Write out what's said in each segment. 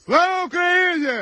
Слава Україні!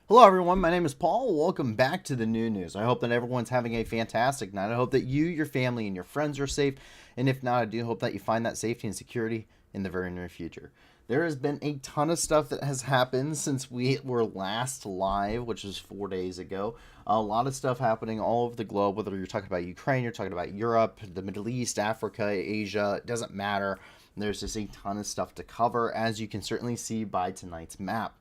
Hello everyone, my name is Paul. Welcome back to the new news. I hope that everyone's having a fantastic night. I hope that you, your family, and your friends are safe. And if not, I do hope that you find that safety and security in the very near future. There has been a ton of stuff that has happened since we were last live, which was 4 days ago. A lot of stuff happening all over the globe, whether you're talking about Ukraine, you're talking about Europe, the Middle East, Africa, Asia, it doesn't matter. There's just a ton of stuff to cover, as you can certainly see by tonight's map.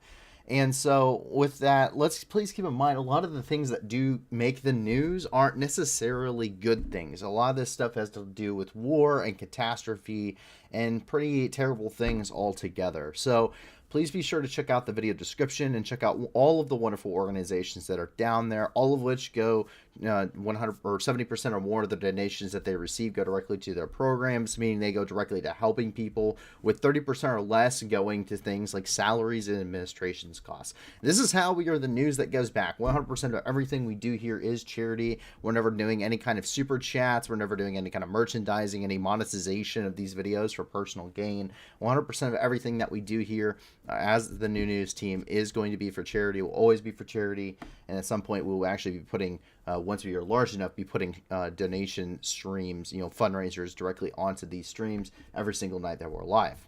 And so with that, let's please keep in mind a lot of the things that do make the news aren't necessarily good things. A lot of this stuff has to do with war and catastrophe and pretty terrible things altogether. So please be sure to check out the video description and check out all of the wonderful organizations that are down there, all of which go 100 or 70% or more of the donations that they receive go directly to their programs, meaning they go directly to helping people, with 30% or less going to things like salaries and administration's costs. This is how we are the news that goes back. 100% of everything we do here is charity. We're never doing any kind of super chats. We're never doing any kind of merchandising, any monetization of these videos for personal gain. 100% of everything that we do here as the new news team is going to be for charity, will always be for charity, and at some point we will actually be putting, once we are large enough, be putting donation streams, fundraisers directly onto these streams every single night that we're live.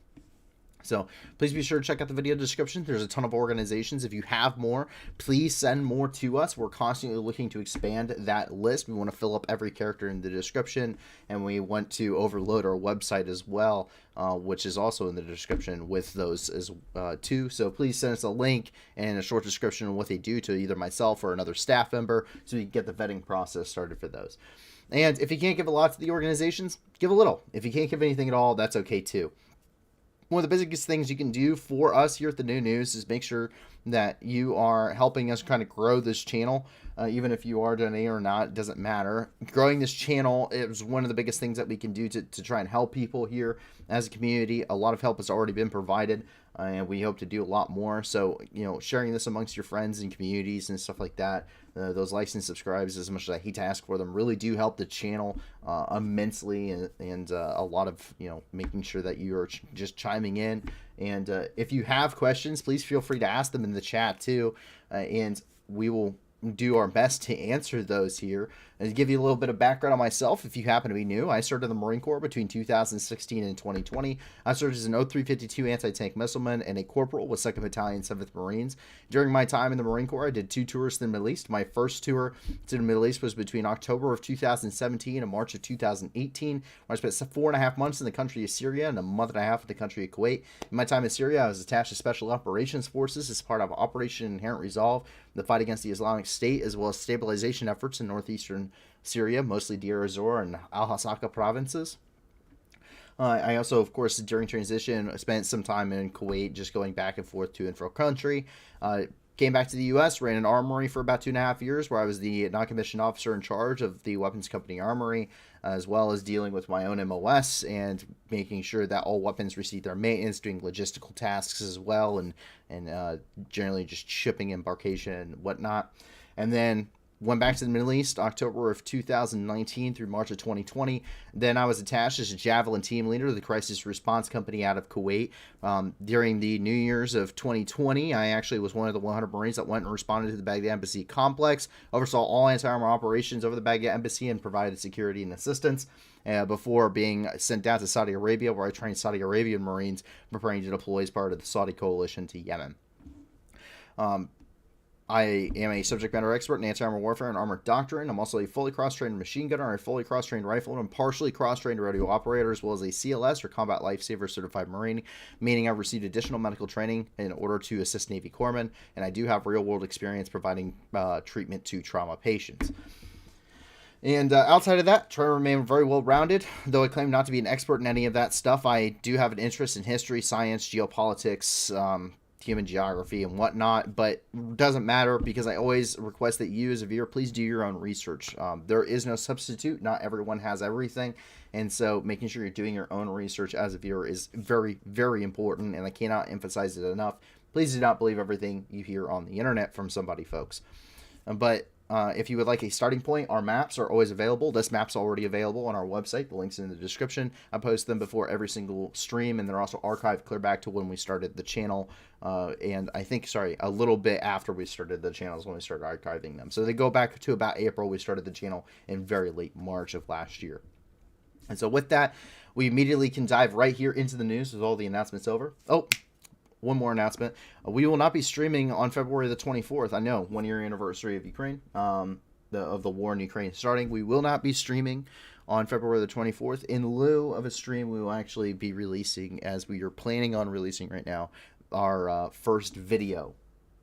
So please be sure to check out the video description. There's a ton of organizations. If you have more, please send more to us. We're constantly looking to expand that list. We want to fill up every character in the description, and we want to overload our website as well, which is also in the description with those as too. So please send us a link and a short description of what they do to either myself or another staff member, so we can get the vetting process started for those. And if you can't give a lot to the organizations, give a little. If you can't give anything at all, that's okay too. One of the biggest things you can do for us here at the New News is make sure that you are helping us kind of grow this channel. Even if you are donating or not, it doesn't matter. Growing this channel is one of the biggest things that we can do to try and help people here as a community. A lot of help has already been provided, and we hope to do a lot more. So, sharing this amongst your friends and communities and stuff like that, those likes and subscribes, as much as I hate to ask for them, really do help the channel immensely, and a lot of, making sure that you are just chiming in. And if you have questions, please feel free to ask them in the chat too, and we will do our best to answer those here. And to give you a little bit of background on myself, if you happen to be new, I served in the Marine Corps between 2016 and 2020. I served as an O-352 anti-tank missileman and a corporal with 2nd Battalion, 7th Marines. During my time in the Marine Corps, I did 2 tours to the Middle East. My first tour to the Middle East was between October of 2017 and March of 2018, where I spent 4.5 months in the country of Syria and a month and a half in the country of Kuwait. In my time in Syria, I was attached to Special Operations Forces as part of Operation Inherent Resolve, the fight against the Islamic State, as well as stabilization efforts in northeastern Syria, mostly Deir ez-Zor and Al-Hasaka provinces. I also, of course, during transition, spent some time in Kuwait, just going back and forth to and fro country. Came back to the U.S., ran an armory for about 2.5 years, where I was the non-commissioned officer in charge of the Weapons Company Armory, as well as dealing with my own MOS and making sure that all weapons receive their maintenance, doing logistical tasks as well, and generally just shipping, embarkation, and whatnot. And then went back to the Middle East, October of 2019 through March of 2020. Then I was attached as a Javelin team leader to the Crisis Response Company out of Kuwait. During the New Year's of 2020, I actually was one of the 100 Marines that went and responded to the Baghdad Embassy complex, oversaw all anti-armor operations over the Baghdad Embassy, and provided security and assistance before being sent down to Saudi Arabia, where I trained Saudi Arabian Marines preparing to deploy as part of the Saudi coalition to Yemen. I am a subject matter expert in anti-armor warfare and armored doctrine. I'm also a fully cross-trained machine gunner, a fully cross-trained rifleman, and partially cross-trained radio operator, as well as a CLS, or Combat Lifesaver Certified Marine, meaning I've received additional medical training in order to assist Navy corpsmen, and I do have real-world experience providing treatment to trauma patients. And outside of that, try to remain very well-rounded. Though I claim not to be an expert in any of that stuff, I do have an interest in history, science, geopolitics, human geography and whatnot, but doesn't matter, because I always request that you as a viewer, please do your own research. There is no substitute. Not everyone has everything, and so making sure you're doing your own research as a viewer is very, very important, and I cannot emphasize it enough. Please do not believe everything you hear on the internet from somebody, folks. But if you would like a starting point, our maps are always available. This map's already available on our website. The link's in the description. I post them before every single stream, and they're also archived clear back to when we started the channel. And I think, sorry, a little bit after we started the channel is when we started archiving them. So they go back to about April. We started the channel in very late March of last year. And so with that, we immediately can dive right here into the news with all the announcements over. Oh, one more announcement. We will not be streaming on February the 24th. I know, 1 year anniversary of Ukraine, of the war in Ukraine starting. We will not be streaming on February the 24th. In lieu of a stream, we will actually be releasing, as we are planning on releasing right now, our first video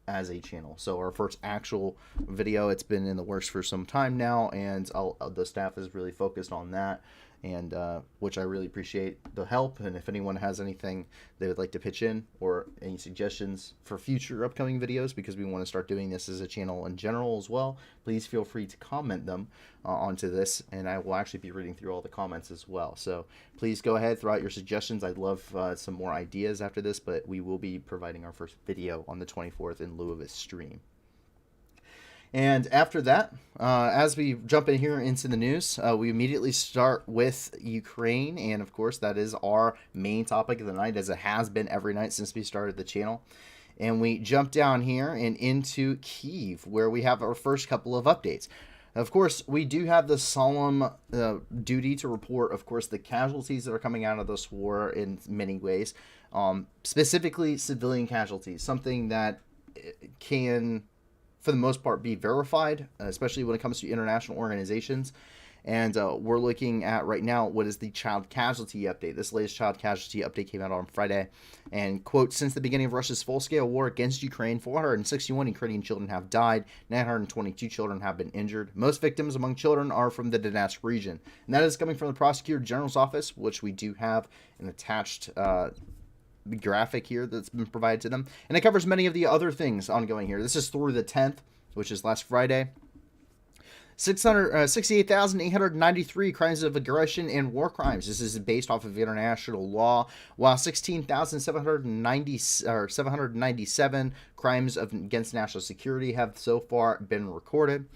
as a channel. So our first actual video. It's been in the works for some time now, and the staff is really focused on that, and which I really appreciate the help. And if anyone has anything they would like to pitch in, or any suggestions for future upcoming videos, because we want to start doing this as a channel in general as well, please feel free to comment them onto this, and I will actually be reading through all the comments as well. So please go ahead, throw out your suggestions. I'd love some more ideas after this, but we will be providing our first video on the 24th in lieu of a stream. And after that, as we jump in here into the news, we immediately start with Ukraine. And of course, that is our main topic of the night, as it has been every night since we started the channel. And we jump down here and into Kyiv, where we have our first couple of updates. Of course, we do have the solemn duty to report, of course, the casualties that are coming out of this war in many ways, specifically civilian casualties, something that can, for the most part, be verified, especially when it comes to international organizations. And we're looking at right now what is the child casualty update. This latest child casualty update came out on Friday. And, quote, since the beginning of Russia's full-scale war against Ukraine, 461 Ukrainian children have died, 922 children have been injured. Most victims among children are from the Donetsk region. And that is coming from the Prosecutor General's office, which we do have an attached graphic here that's been provided to them, and it covers many of the other things ongoing here. This is through the 10th, which is last Friday. 68,893 crimes of aggression and war crimes. This is based off of international law, while 16,797 crimes against national security have so far been recorded.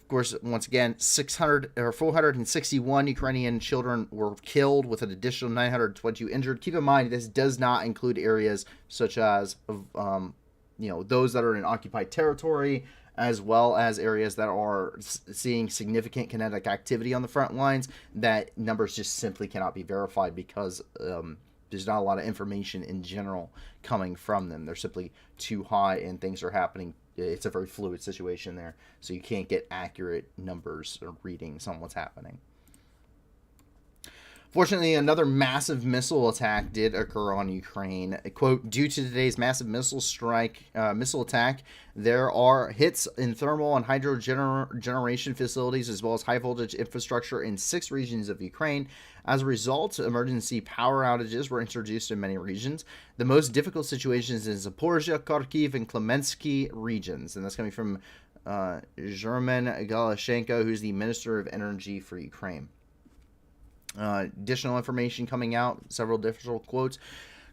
Of course, once again, 461 Ukrainian children were killed, with an additional 922 injured. Keep in mind, this does not include areas such as, those that are in occupied territory, as well as areas that are seeing significant kinetic activity on the front lines. That numbers just simply cannot be verified, because there's not a lot of information in general coming from them. They're simply too high, and things are happening. It's a very fluid situation there, so you can't get accurate numbers or readings on what's happening. Fortunately, another massive missile attack did occur on Ukraine. Quote, due to today's massive missile attack, there are hits in thermal and hydro generation facilities, as well as high voltage infrastructure in 6 regions of Ukraine. As a result, emergency power outages were introduced in many regions. The most difficult situations in Zaporizhia, Kharkiv, and Klemensky regions. And that's coming from German Galashenko, who's the Minister of Energy for Ukraine. Additional information coming out, several different quotes.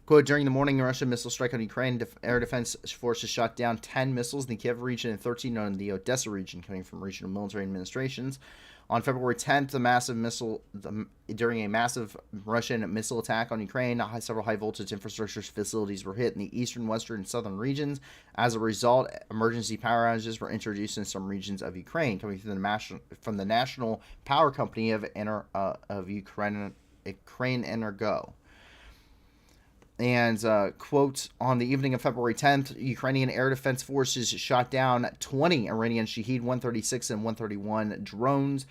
Quote, during the morning, a Russian missile strike on Ukraine, air defense forces shot down 10 missiles in the Kiev region and 13 in the Odessa region, coming from regional military administrations. On February 10th, during a massive Russian missile attack on Ukraine, several high-voltage infrastructure facilities were hit in the eastern, western, and southern regions. As a result, emergency power outages were introduced in some regions of Ukraine, coming from the National Power Company of Ukraine Energo. And, quote, on the evening of February 10th, Ukrainian air defense forces shot down 20 Iranian Shahed 136 and 131 drones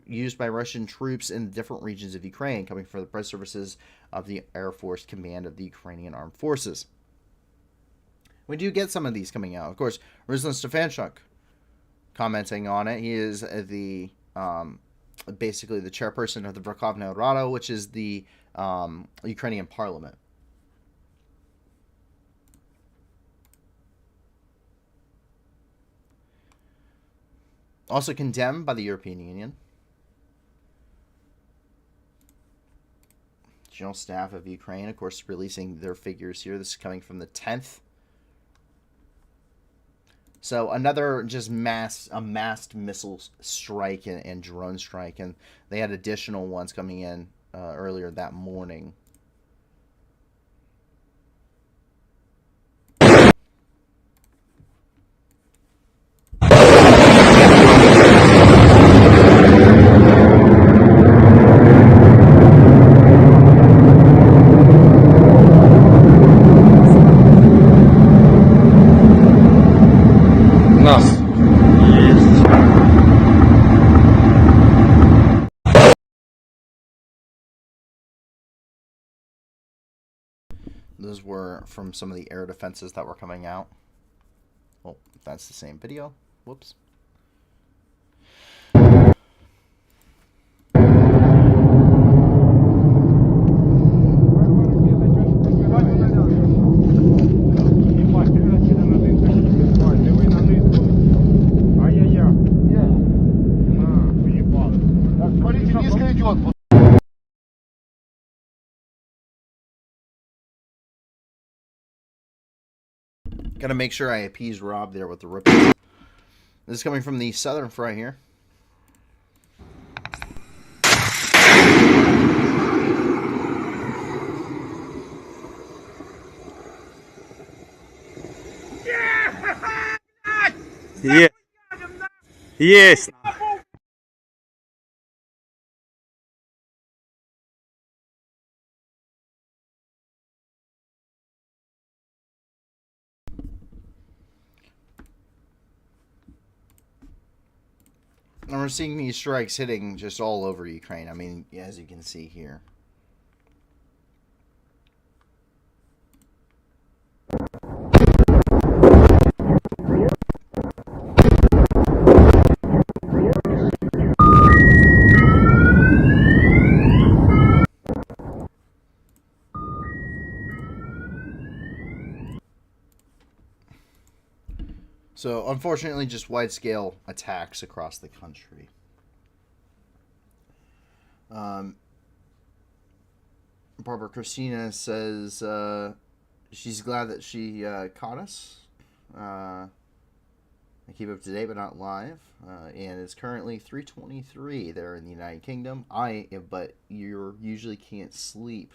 used by Russian troops in different regions of Ukraine, coming from the press services of the Air Force Command of the Ukrainian Armed Forces. We do get some of these coming out. Of course, Ruslan Stefanchuk commenting on it. He is the basically the chairperson of the Verkhovna Rada, which is the Ukrainian parliament. Also condemned by the European Union. General Staff of Ukraine, of course, releasing their figures here. This is coming from the 10th. So another just massed missile strike and drone strike, and they had additional ones coming in earlier that morning. Those were from some of the air defenses that were coming out. Oh, that's the same video. Whoops. Gotta make sure I appease Rob there with the rip. This is coming from the southern front here. Yeah. Yes. And we're seeing these strikes hitting just all over Ukraine. I mean, as you can see here. So, unfortunately, just wide-scale attacks across the country. Barbara Christina says she's glad that she caught us. I keep up to date, but not live. And it's currently 3:23 there in the United Kingdom. But you usually can't sleep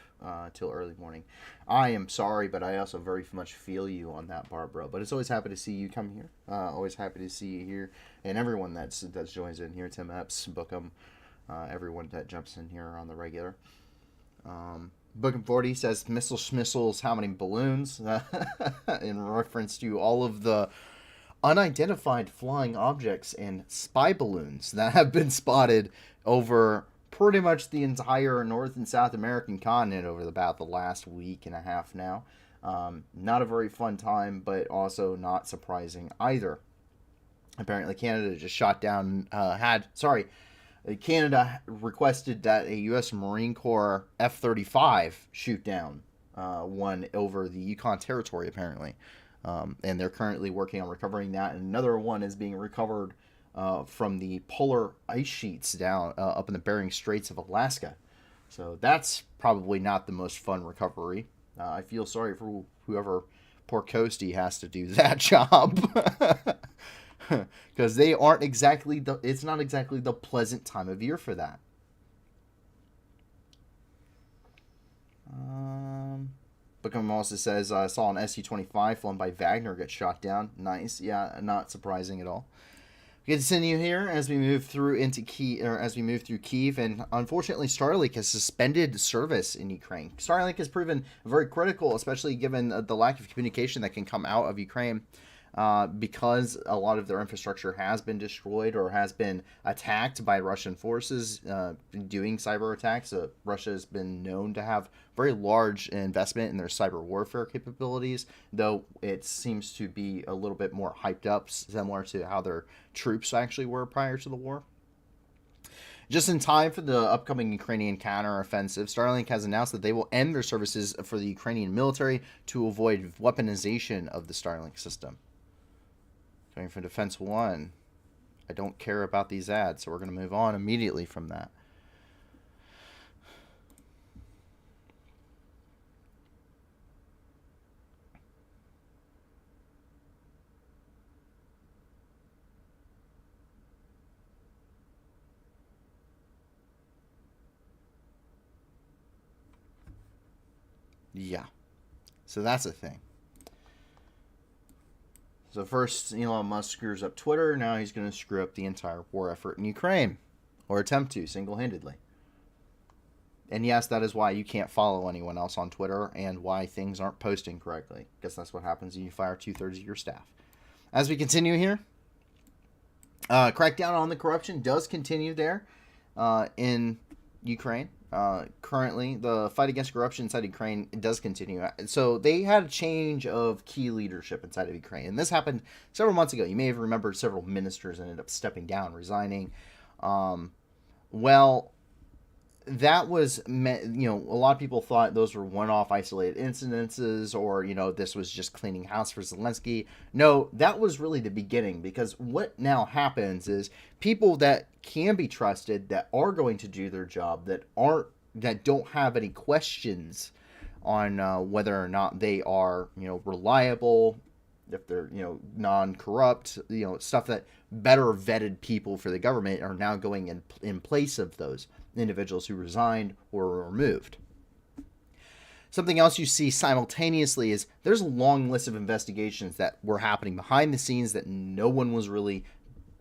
till early morning. I am sorry, but I also very much feel you on that, Barbara. But it's always happy to see you come here. Always happy to see you here, and everyone that joins in here. Tim Epps, Bookham, everyone that jumps in here on the regular. Bookham 40 says missiles, how many balloons? In reference to all of the unidentified flying objects and spy balloons that have been spotted over pretty much the entire North and South American continent over about the last week and a half now. Not a very fun time, but also not surprising either. Apparently, Canada just shot down, Canada requested that a U.S. Marine Corps F-35 shoot down one over the Yukon Territory, apparently. And they're currently working on recovering that. And another one is being recovered from the polar ice sheets down up in the Bering Straits of Alaska. So that's probably not the most fun recovery. I feel sorry for whoever poor Coastie has to do that job. Because they aren't exactly it's not exactly the pleasant time of year for that. Bookham also says, I saw an Su-25 flown by Wagner get shot down. Nice. Yeah, not surprising at all. We continue here as we move through Kyiv, and unfortunately Starlink has suspended service in Ukraine. Starlink has proven very critical, especially given the lack of communication that can come out of Ukraine. Because a lot of their infrastructure has been destroyed or has been attacked by Russian forces doing cyber attacks. Russia has been known to have very large investment in their cyber warfare capabilities, though it seems to be a little bit more hyped up, similar to how their troops actually were prior to the war. Just in time for the upcoming Ukrainian counteroffensive, Starlink has announced that they will end their services for the Ukrainian military to avoid weaponization of the Starlink system. Coming from Defense One, I don't care about these ads, so we're going to move on immediately from that. Yeah. So that's a thing. So first, Elon Musk screws up Twitter. Now he's going to screw up the entire war effort in Ukraine, or attempt to, single-handedly. And yes, that is why you can't follow anyone else on Twitter, and why things aren't posting correctly. Because that's what happens when you fire 2/3 of your staff. As we continue here, crackdown on the corruption does continue there in Ukraine. Currently, the fight against corruption inside Ukraine does continue. So they had a change of key leadership inside of Ukraine. And this happened several months ago. You may have remembered several ministers ended up stepping down, resigning. Well, that was, a lot of people thought those were one-off isolated incidences, or, this was just cleaning house for Zelensky. No, that was really the beginning, because what now happens is people that can be trusted, that are going to do their job, that don't have any questions on whether or not they are, reliable, if they're, non-corrupt, stuff that better vetted people for the government are now going in place of those individuals who resigned or were removed. Something else you see simultaneously is there's a long list of investigations that were happening behind the scenes that no one was really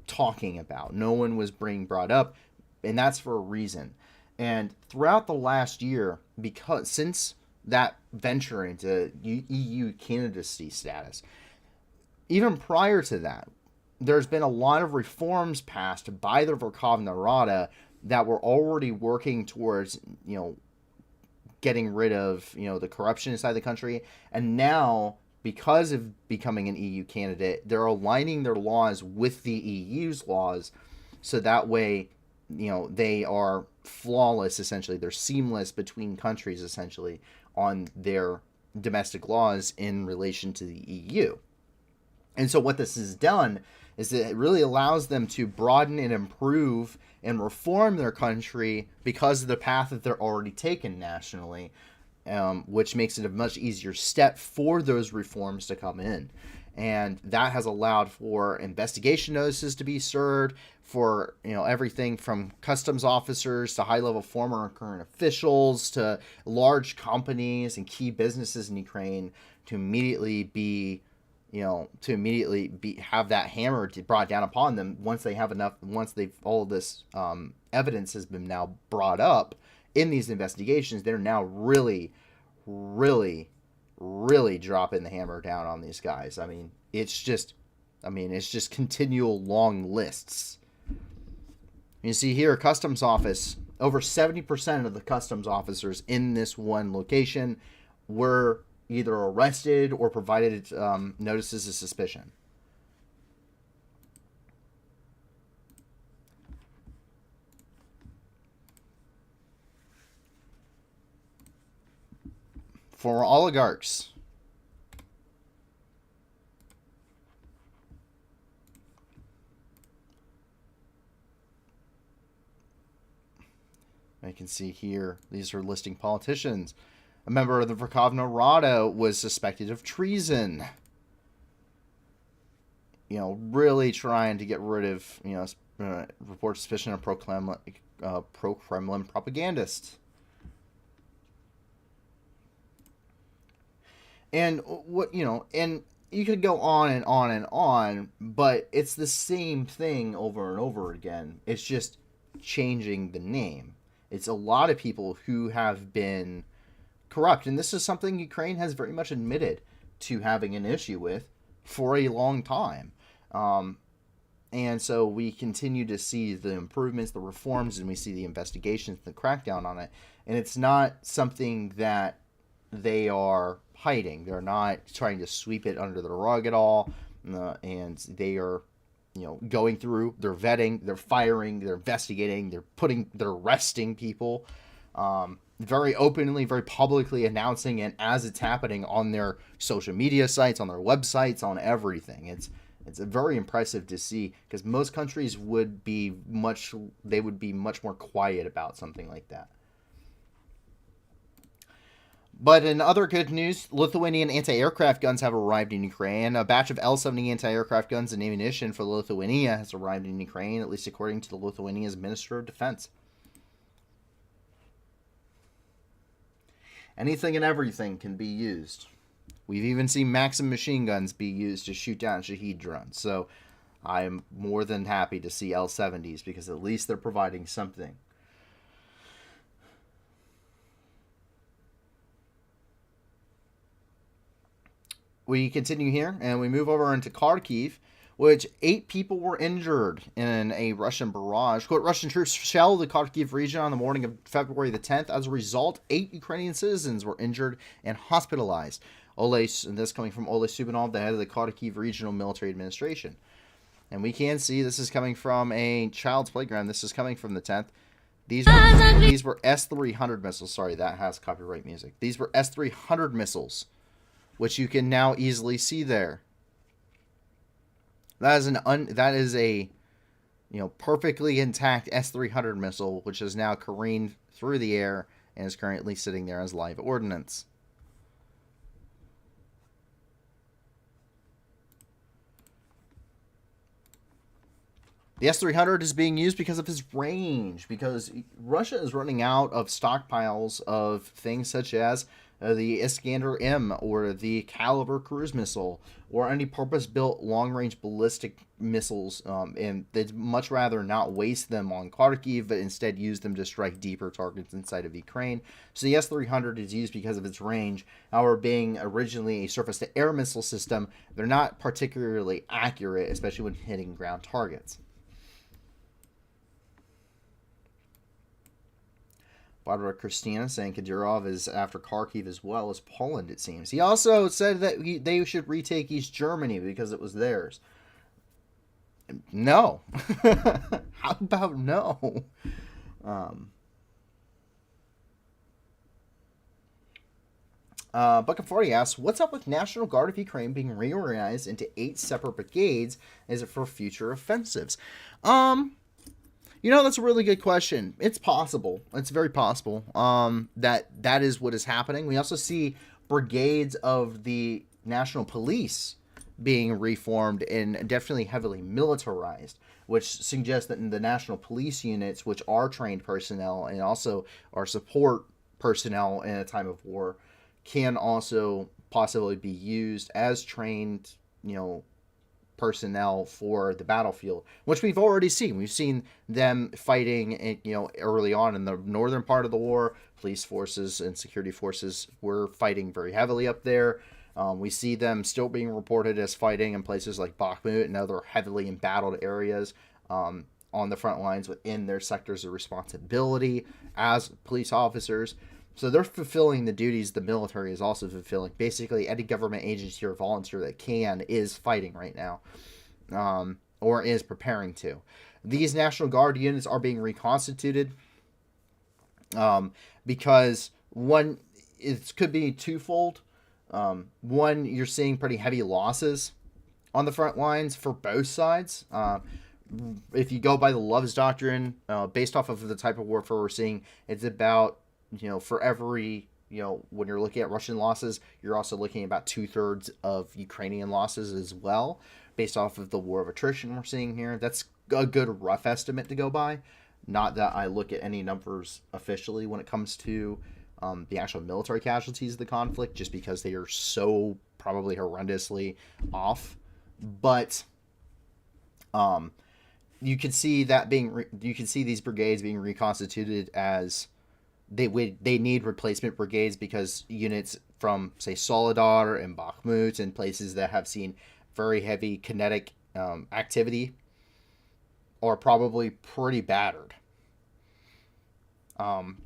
talking about. No one was brought up, and that's for a reason. And throughout the last year, because since that venture into EU candidacy status, even prior to that, there's been a lot of reforms passed by the Verkhovna Rada that were already working towards, getting rid of, the corruption inside the country. And now, because of becoming an EU candidate, they're aligning their laws with the EU's laws. So that way, they are flawless, essentially. They're seamless between countries, essentially, on their domestic laws in relation to the EU. And so what this has done is that it really allows them to broaden and improve and reform their country because of the path that they're already taken nationally, which makes it a much easier step for those reforms to come in. And that has allowed for investigation notices to be served for, everything from customs officers to high-level former and current officials to large companies and key businesses in Ukraine to immediately have that hammer brought down upon them once all this evidence has been now brought up in these investigations. They're now really, really, really dropping the hammer down on these guys. It's just continual long lists. You see here, customs office, over 70% of the customs officers in this one location were either arrested or provided notices of suspicion. For oligarchs, I can see here, these are listing politicians. A member of the Verkhovna Rada was suspected of treason. Really trying to get rid of, report suspicion of pro-Kremlin propagandists. And and you could go on and on and on, but it's the same thing over and over again. It's just changing the name. It's a lot of people who have been corrupt, and this is something Ukraine has very much admitted to having an issue with for a long time. And so we continue to see the improvements, the reforms, and we see the investigations, the crackdown on it. And it's not something that they are hiding. They're not trying to sweep it under the rug at all. And they are, going through, they're vetting, they're firing, they're investigating, they're arresting people. Very openly, very publicly announcing it as it's happening on their social media sites, on their websites, on everything. It's very impressive to see, because most countries would be much more quiet about something like that. But in other good news, Lithuanian anti-aircraft guns have arrived in Ukraine. A batch of L-70 anti-aircraft guns and ammunition for Lithuania has arrived in Ukraine, at least according to the Lithuania's Minister of Defense. Anything and everything can be used. We've even seen Maxim machine guns be used to shoot down Shahed drones. So I'm more than happy to see L-70s because at least they're providing something. We continue here and we move over into Kharkiv, which 8 people were injured in a Russian barrage. Quote, Russian troops shelled the Kharkiv region on the morning of February the 10th. As a result, 8 Ukrainian citizens were injured and hospitalized. And this coming from Ole Subinov, the head of the Kharkiv Regional Military Administration. And we can see this is coming from a child's playground. This is coming from the 10th. These were S-300 missiles. Sorry, that has copyright music. These were S-300 missiles, which you can now easily see there. That is a perfectly intact S-300 missile, which is now careened through the air and is currently sitting there as live ordnance. The S-300 is being used because of its range, because Russia is running out of stockpiles of things such as the Iskander-M or the Caliber cruise missile or any purpose-built long-range ballistic missiles, and they'd much rather not waste them on Kharkiv, but instead use them to strike deeper targets inside of Ukraine. So the S-300 is used because of its range. However, being originally a surface-to-air missile system, they're not particularly accurate, especially when hitting ground targets. Barbara Christina saying Kadyrov is after Kharkiv as well as Poland, it seems. He also said that they should retake East Germany because it was theirs. No. How about no? Bucket 40 asks, what's up with National Guard of Ukraine being reorganized into 8 separate brigades? Is it for future offensives? That's a really good question. It's possible. It's very possible that is what is happening. We also see brigades of the National Police being reformed and definitely heavily militarized, which suggests that in the National Police units, which are trained personnel and also are support personnel in a time of war, can also possibly be used as trained, personnel for the battlefield, which we've already seen. We've seen them fighting, early on in the northern part of the war. Police forces and security forces were fighting very heavily up there. We see them still being reported as fighting in places like BAKHMUT and other heavily embattled areas on the front lines within their sectors of responsibility as police officers. So they're fulfilling the duties the military is also fulfilling. Basically, any government agency or volunteer that can is fighting right now, or is preparing to. These National Guard units are being reconstituted because one, it could be twofold. One, you're seeing pretty heavy losses on the front lines for both sides. If you go by the Love's Doctrine, based off of the type of warfare we're seeing, it's about, for every, when you're looking at Russian losses, you're also looking at about 2/3 of Ukrainian losses as well, based off of the war of attrition we're seeing here. That's a good rough estimate to go by. Not that I look at any numbers officially when it comes to the actual military casualties of the conflict, just because they are so probably horrendously off. But you can see that you can see these brigades being reconstituted as they need replacement brigades, because units from, say, Soledar and Bakhmut and places that have seen very heavy kinetic activity are probably pretty battered.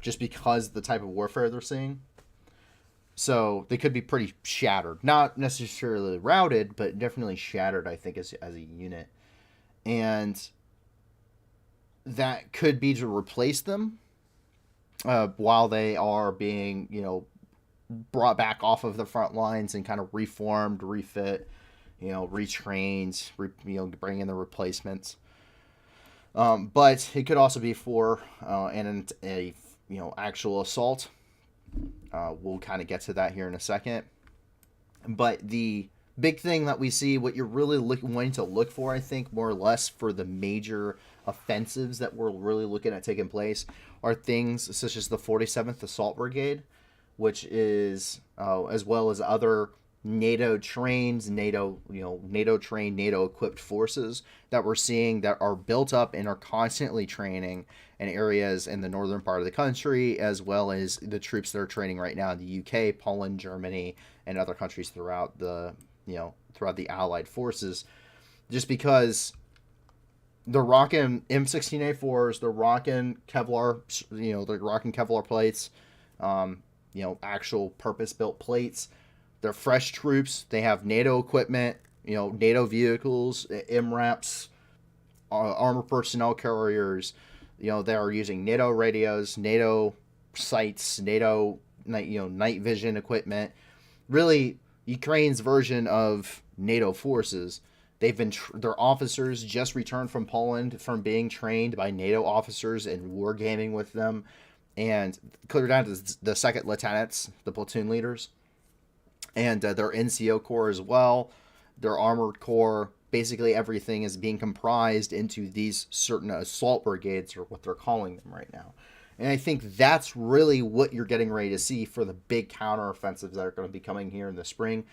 Just because of the type of warfare they're seeing. So they could be pretty shattered. Not necessarily routed, but definitely shattered, I think, as a unit. And that could be to replace them while they are being, brought back off of the front lines and kind of reformed, refit, retrained, bring in the replacements. But it could also be for an actual assault. We'll kind of get to that here in a second. But the big thing that we see, what you're really wanting to look for, I think, more or less for the major offensives that we're really looking at taking place, are things such as the 47th Assault Brigade, which is as well as other NATO trained, NATO trained, NATO equipped forces that we're seeing that are built up and are constantly training in areas in the northern part of the country, as well as the troops that are training right now in the UK, Poland, Germany, and other countries throughout the Allied forces. Just because they're rocking M16A4s, they're rocking Kevlar, they're rocking Kevlar plates, actual purpose-built plates. They're fresh troops. They have NATO equipment, NATO vehicles, MRAPs, armored personnel carriers. They are using NATO radios, NATO sights, NATO night vision equipment. Really, Ukraine's version of NATO forces. Their officers just returned from Poland from being trained by NATO officers and wargaming with them, and clear down to the second lieutenants, the platoon leaders. And their NCO corps as well, their armored corps, basically everything is being comprised into these certain assault brigades, or what they're calling them right now. And I think that's really what you're getting ready to see for the big counteroffensives that are going to be coming here in the spring.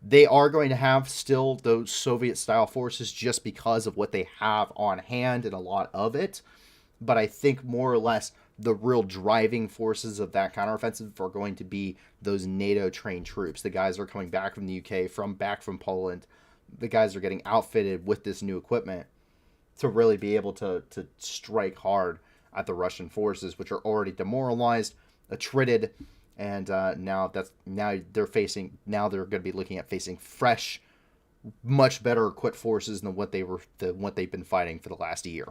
They are going to have still those Soviet-style forces just because of what they have on hand and a lot of it. But I think more or less the real driving forces of that counteroffensive are going to be those NATO-trained troops. The guys are coming back from the UK, back from Poland. The guys are getting outfitted with this new equipment to really be able to strike hard at the Russian forces, which are already demoralized, attrited, and now they're going to be looking at facing fresh, much better equipped forces than what they've been fighting for the last year.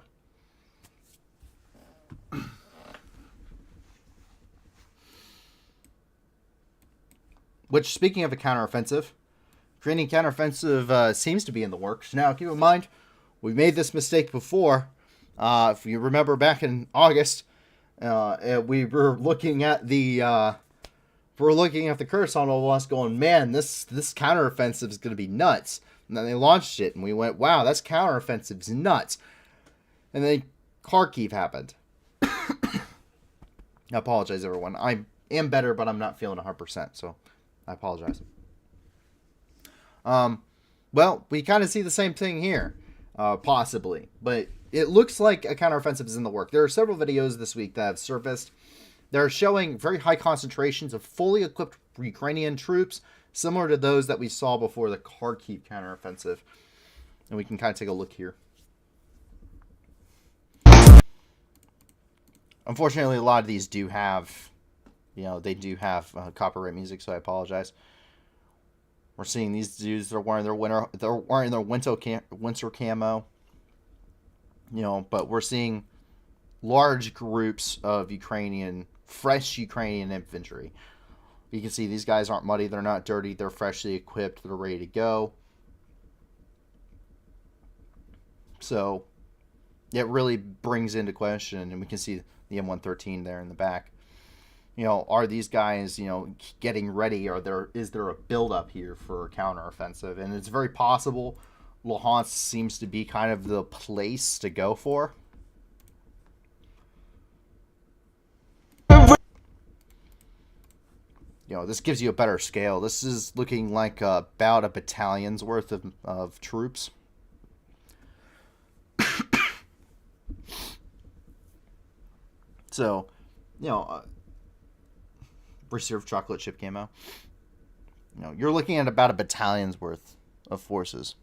Which, speaking of a counteroffensive, Ukrainian counteroffensive seems to be in the works. Now, keep in mind, we made this mistake before. If you remember back in August, we were looking at the Kherson Oblast going, man, this counteroffensive is going to be nuts. And then they launched it, and we went, wow, that's counteroffensive's nuts. And then Kharkiv happened. I apologize, everyone. I am better, but I'm not feeling 100%, so I apologize. Well, we kind of see the same thing here, possibly. But it looks like a counteroffensive is in the work. There are several videos this week that have surfaced. They're showing very high concentrations of fully equipped Ukrainian troops, similar to those that we saw before the Kharkiv counteroffensive. And we can kind of take a look here. Unfortunately, a lot of these do have, copyright music, so I apologize. We're seeing these dudes, they're wearing their winter camo. But we're seeing large groups of fresh Ukrainian infantry. You can see these guys aren't muddy, they're not dirty, they're freshly equipped, they're ready to go. So it really brings into question, and we can see the M113 there in the back. Are these guys, getting ready? Is there a buildup here for a counteroffensive? And it's very possible Luhansk seems to be kind of the place to go for. This gives you a better scale. This is looking like about a battalion's worth of troops. So, reserve chocolate chip camo. You're looking at about a battalion's worth of forces,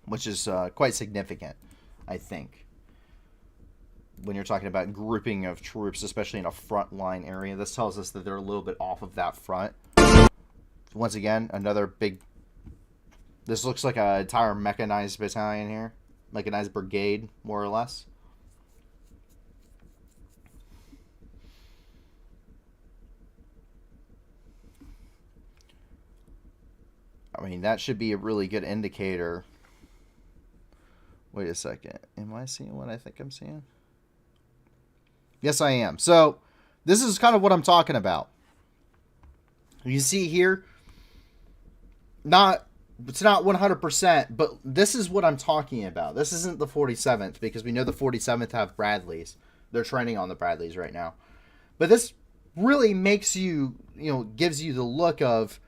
which is quite significant, I think, when you're talking about grouping of troops, especially in a front line area. This tells us that they're a little bit off of that front. Once again, another big... This looks like an entire mechanized battalion here. Mechanized brigade, more or less. I mean, that should be a really good indicator. Wait a second. Am I seeing what I think I'm seeing? Yes, I am. So, this is kind of what I'm talking about. You see here, it's not 100%, but this is what I'm talking about. This isn't the 47th, because we know the 47th have Bradleys. They're training on the Bradleys right now. But this really makes you, gives you the look of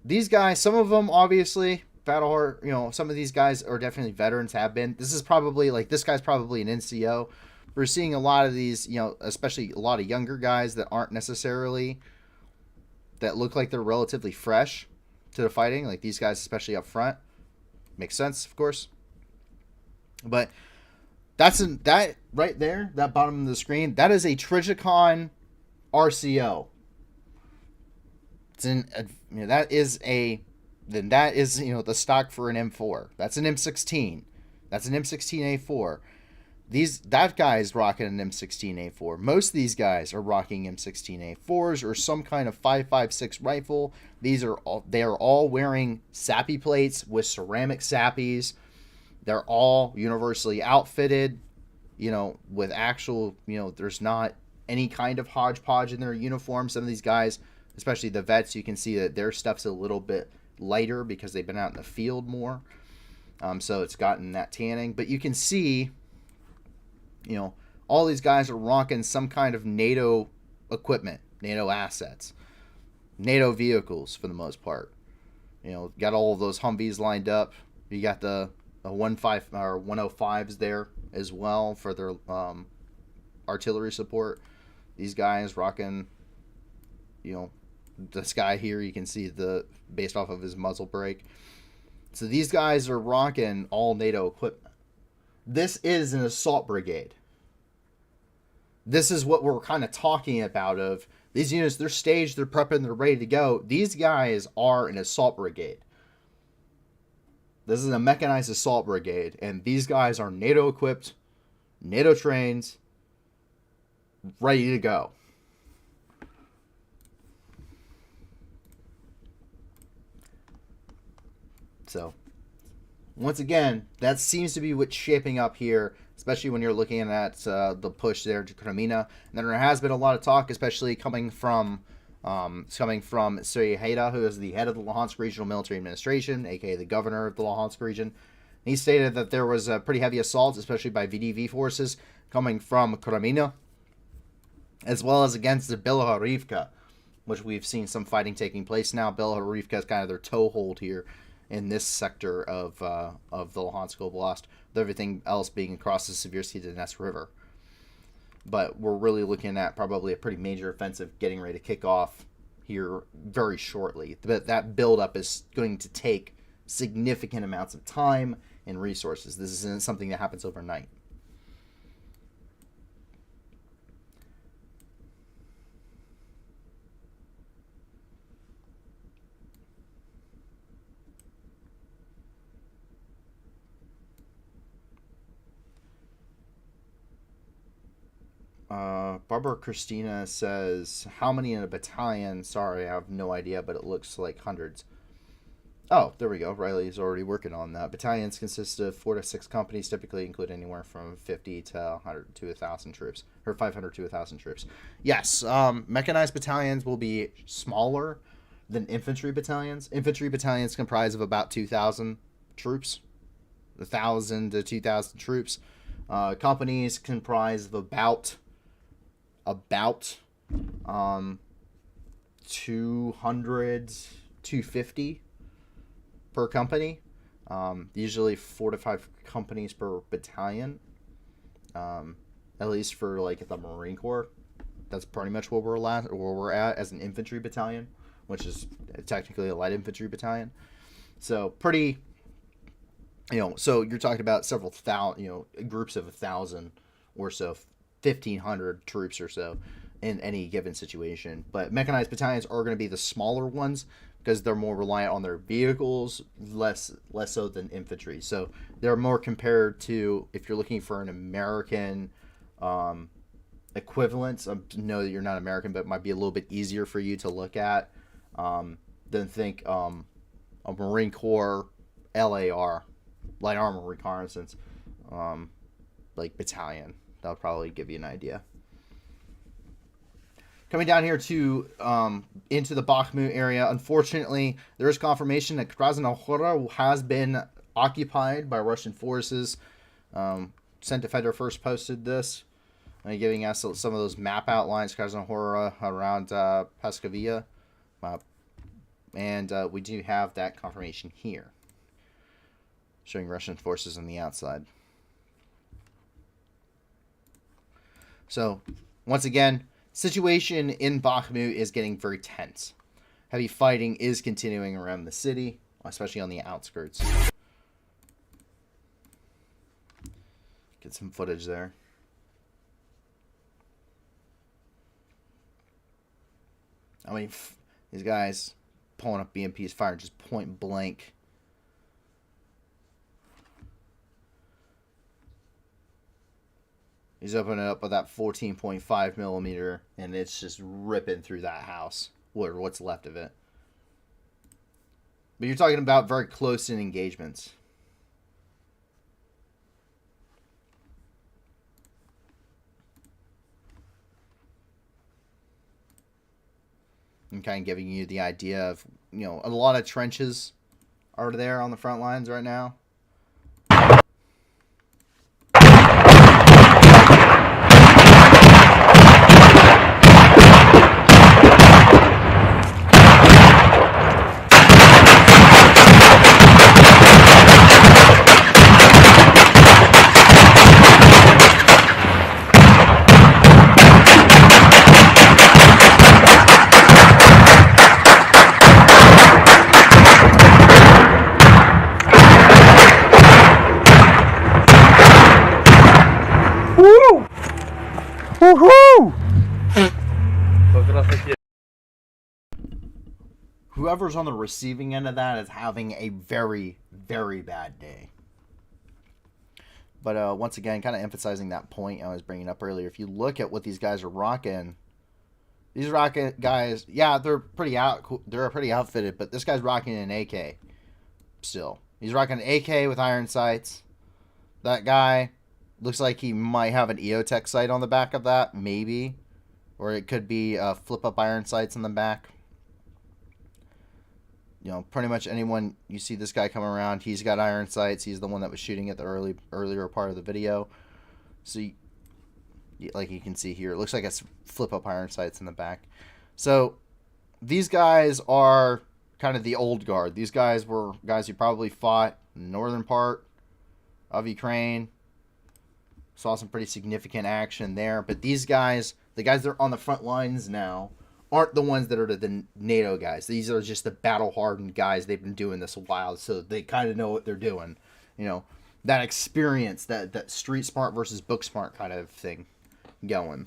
these guys. Some of them, obviously, battle hard. Some of these guys are definitely veterans, have been. This is probably, like, this guy's probably an NCO. We're seeing a lot of these, especially a lot of younger guys that aren't necessarily, that look like they're relatively fresh to the fighting. Like these guys, especially up front. Makes sense, of course. But that right there, that bottom of the screen, that is a Trigicon RCO. It's that is the stock for an M4. That's an M16. That's an M16A4. That guy is rocking an M16A4. Most of these guys are rocking M16A4s or some kind of 5.56 rifle. They are all wearing SAPI plates with ceramic SAPIs. They're all universally outfitted, with actual, there's not any kind of hodgepodge in their uniform. Some of these guys, especially the vets, you can see that their stuff's a little bit lighter because they've been out in the field more. So it's gotten that tanning. But you can see, all these guys are rocking some kind of NATO equipment, NATO assets, NATO vehicles for the most part. Got all of those Humvees lined up. You got the 105s there as well for their artillery support. These guys rocking, this guy here, you can see based off of his muzzle brake. So these guys are rocking all NATO equipment. This is an assault brigade. This is what we're kind of talking about of these units. They're staged, they're prepping, they're ready to go. These guys are an assault brigade. This is a mechanized assault brigade, and these guys are NATO equipped, NATO trained, ready to go. So, once again, that seems to be what's shaping up here, especially when you're looking at the push there to Crimea. And then there has been a lot of talk, especially coming from SYRIA, who is the head of the Luhansk Regional Military Administration, aka the governor of the Luhansk region. He stated that there was a pretty heavy assault, especially by VDV forces, coming from Crimea, as well as against the Belogorivka, which we've seen some fighting taking place now. Belogorivka is kind of their toehold here in this sector of the Luhansk Oblast, with everything else being across the Seversky Donetsk River. But we're really looking at probably a pretty major offensive getting ready to kick off here very shortly. But that buildup is going to take significant amounts of time and resources. This isn't something that happens overnight. Barbara Christina says, how many in a battalion? Sorry, I have no idea, but it looks like hundreds. Oh, there we go. Riley's already working on that. Battalions consist of 4 to 6 companies, typically include anywhere from 50 to 100 to 1,000 troops, or 500 to 1,000 troops. Yes, mechanized battalions will be smaller than infantry battalions. Infantry battalions comprise of about 2,000 troops, 1,000 to 2,000 troops. Companies comprise of about 200, 250 per company. Usually 4 to 5 companies per battalion. At least for like the Marine Corps, that's pretty much where we're at as an infantry battalion, which is technically a light infantry battalion. So pretty, so you're talking about several thousand, groups of 1,000 or so, 1,500 troops or so in any given situation. But mechanized battalions are going to be the smaller ones because they're more reliant on their vehicles, less so than infantry. So they're more compared to, if you're looking for an American equivalent, I know that you're not American, but it might be a little bit easier for you to look at than think a Marine Corps LAR, light armor reconnaissance, like battalion. That'll probably give you an idea. Coming down here to into the Bakhmut area, unfortunately, there is confirmation that Krasnohora has been occupied by Russian forces. Sent Defender first posted this. giving us some of those map outlines, Krasnohora around Paskovia. And we do have that confirmation here, showing Russian forces on the outside. So, once again, situation in Bakhmut is getting very tense. Heavy fighting is continuing around the city, especially on the outskirts. Get some footage there. I mean, these guys pulling up BMPs, firing just point blank. He's opening it up with that 14.5 millimeter, and it's just ripping through that house, or what's left of it. But you're talking about very close-in engagements. I'm kind of giving you the idea of, you know, a lot of trenches are there on the front lines right now. Whoever's on the receiving end of that is having a very, very bad day. But once again, kind of emphasizing that point I was bringing up earlier. If you look at what these guys are rocking, these rocket guys, yeah, they're pretty outfitted, but this guy's rocking an AK still. He's rocking an AK with iron sights. That guy looks like he might have an EOTech sight on the back of that, maybe. Or it could be flip-up iron sights in the back. You know, pretty much anyone you see this guy come around, he's got iron sights. He's the one that was shooting at the earlier part of the video. So, like you can see here, it looks like it's flip-up iron sights in the back. So, these guys are kind of the old guard. These guys were guys who probably fought in the northern part of Ukraine. Saw some pretty significant action there. But these guys, the guys that are on the front lines now, aren't the ones that are the NATO guys. These are just the battle-hardened guys. They've been doing this a while, so they kind of know what they're doing. You know, that experience, that street smart versus book smart kind of thing going.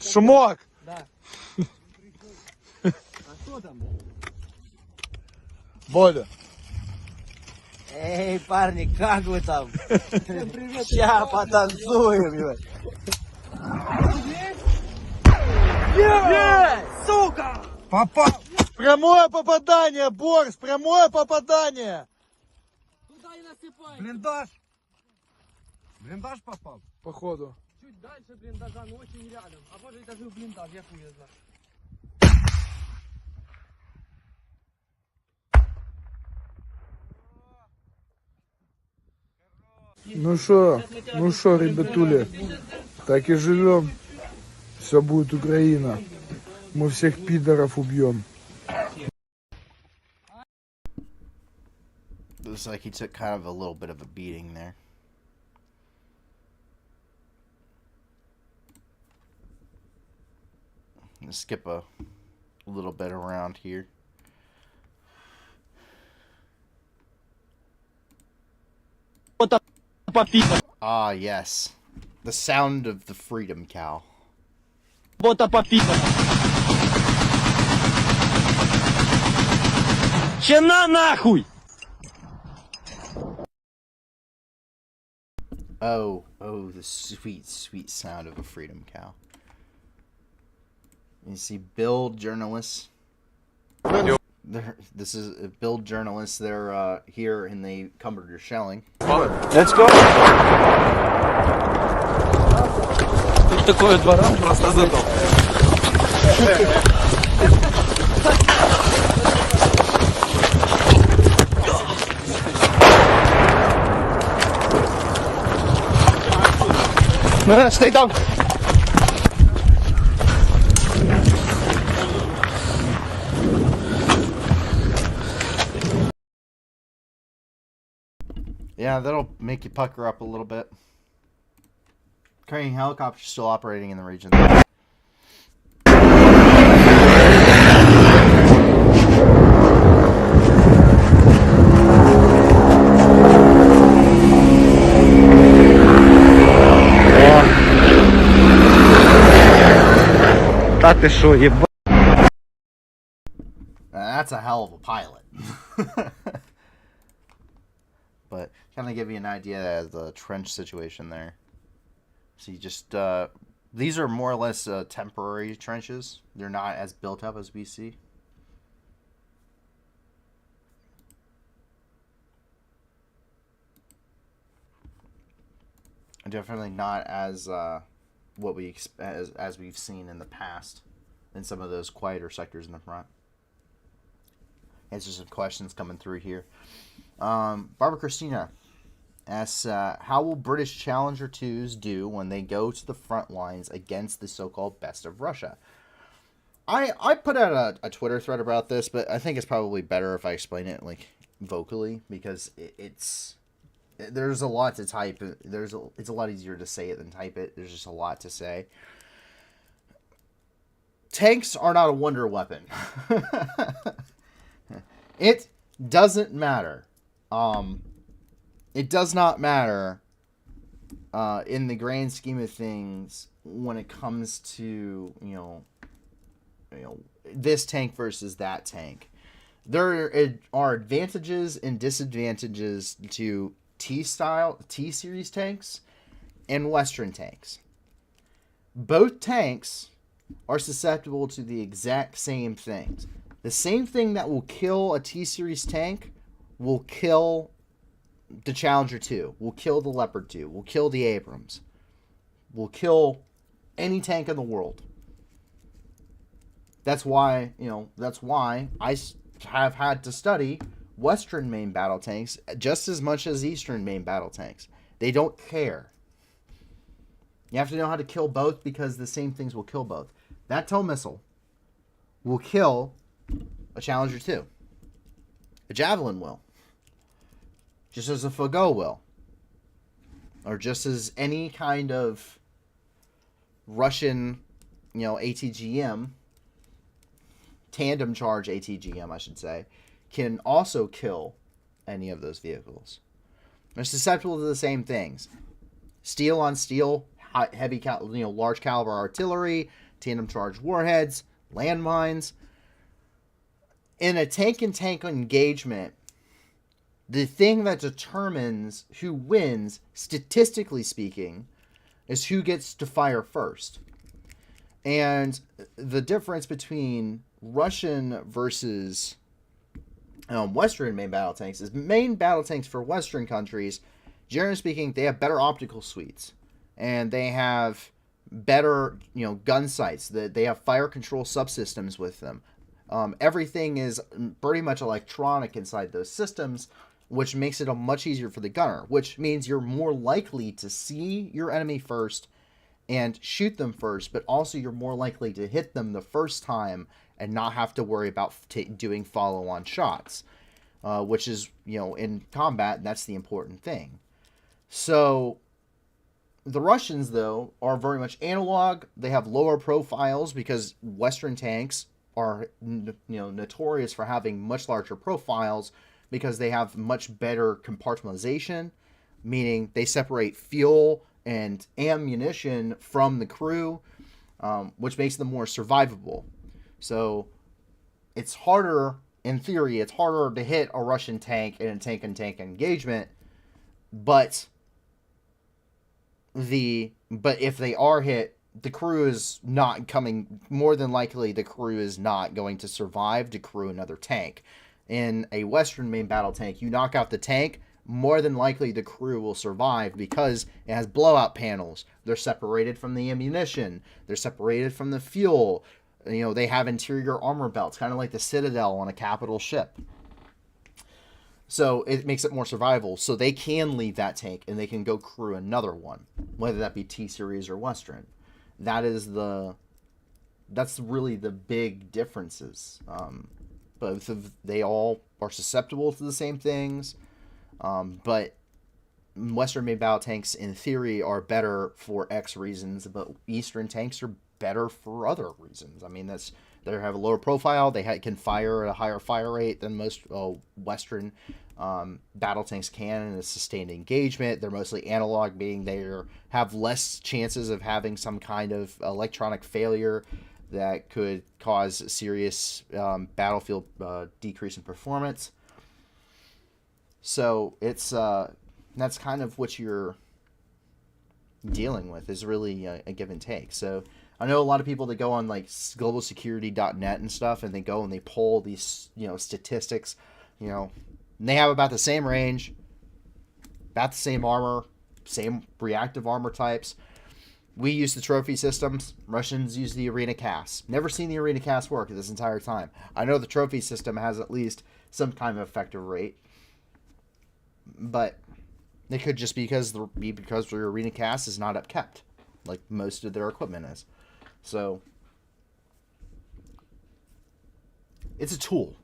Шумок! Да. А что там? Бодя. Эй, парни, как вы там? Ща потанцуем, блядь. Сука! Попал! Прямое попадание, Борс! Прямое попадание! Туда и насыпай. Блиндаж! Блиндаж попал? Походу. Чуть дальше блиндажа, но очень рядом. А может даже в блиндаж, я хуй знаю. Ну шо, ребятули, так и живем. Все будет Украина. Мы всех пидоров убьем. Looks like he took kind of a little bit of a beating there. Let's skip a little bit around here. Ah, yes. The sound of the freedom cow. Чена нахуй! Oh, the sweet, sweet sound of a freedom cow. You see Bill, journalists. This is Build journalists. They're here and they covered your shelling. Let's go. Тут такое дворам просто задал. No, stay down. Yeah, that'll make you pucker up a little bit. Carrying helicopters still operating in the region. Та ти шо, єба? That's a hell of a pilot. But kind of give you an idea of the trench situation there. So you just, these are more or less temporary trenches. They're not as built up as we see. Definitely not as what we as we've seen in the past in some of those quieter sectors in the front. Answer some questions coming through here. Barbara Christina asks, how will British Challenger 2s do when they go to the front lines against the so-called best of Russia? I put out a Twitter thread about this, but I think it's probably better if I explain it like vocally, because there's a lot to type. It's a lot easier to say it than type it. There's just a lot to say. Tanks are not a wonder weapon. It doesn't matter. It does not matter in the grand scheme of things when it comes to this tank versus that tank. There are advantages and disadvantages to T-series tanks and Western tanks. Both tanks are susceptible to the exact same things. The same thing that will kill a T-series tank will kill the Challenger 2, will kill the Leopard 2, will kill the Abrams, will kill any tank in the world. That's why I have had to study Western main battle tanks just as much as Eastern main battle tanks. They don't care. You have to know how to kill both, because the same things will kill both. That TOW missile will kill a Challenger 2. A Javelin will. Just as a Fagot will. Or just as any kind of Russian, ATGM, tandem charge ATGM, I should say, can also kill any of those vehicles. They're susceptible to the same things. Steel on steel, heavy, large caliber artillery, tandem charge warheads, landmines. In a tank-and-tank engagement, the thing that determines who wins, statistically speaking, is who gets to fire first. And the difference between Russian versus Western main battle tanks is main battle tanks for Western countries, generally speaking, they have better optical suites. And they have better, gun sights. They have fire control subsystems with them. Everything is pretty much electronic inside those systems, which makes it much easier for the gunner, which means you're more likely to see your enemy first and shoot them first, but also you're more likely to hit them the first time and not have to worry about doing follow-on shots, which is, in combat, that's the important thing. So the Russians, though, are very much analog. They have lower profiles because Western tanks are, notorious for having much larger profiles, because they have much better compartmentalization, meaning they separate fuel and ammunition from the crew, which makes them more survivable. So it's harder, in theory, it's harder to hit a Russian tank in a tank-and-tank engagement, but if they are hit, the crew is not coming, more than likely the crew is not going to survive to crew another tank. In a Western main battle tank, you knock out the tank, more than likely the crew will survive because it has blowout panels. They're separated from the ammunition. They're separated from the fuel. You know, they have interior armor belts, kind of like the Citadel on a capital ship. So it makes it more survival. So they can leave that tank and they can go crew another one, whether that be T-Series or Western. That's really the big differences. Both of they all are susceptible to the same things, but Western made battle tanks in theory are better for X reasons, but Eastern tanks are better for other reasons. I mean, they have a lower profile. They can fire at a higher fire rate than most Western battle tanks can in a sustained engagement. They're mostly analog, meaning they have less chances of having some kind of electronic failure that could cause serious battlefield decrease in performance. So it's that's kind of what you're dealing with, is really a give and take. So I know a lot of people that go on like globalsecurity.net and stuff, and they go and they pull these, statistics, and they have about the same range, about the same armor, same reactive armor types. We use the trophy systems. Russians use the arena cast. Never seen the arena cast work this entire time. I know the trophy system has at least some kind of effective rate, but it could just be because their arena cast is not upkept, like most of their equipment is. So it's a tool.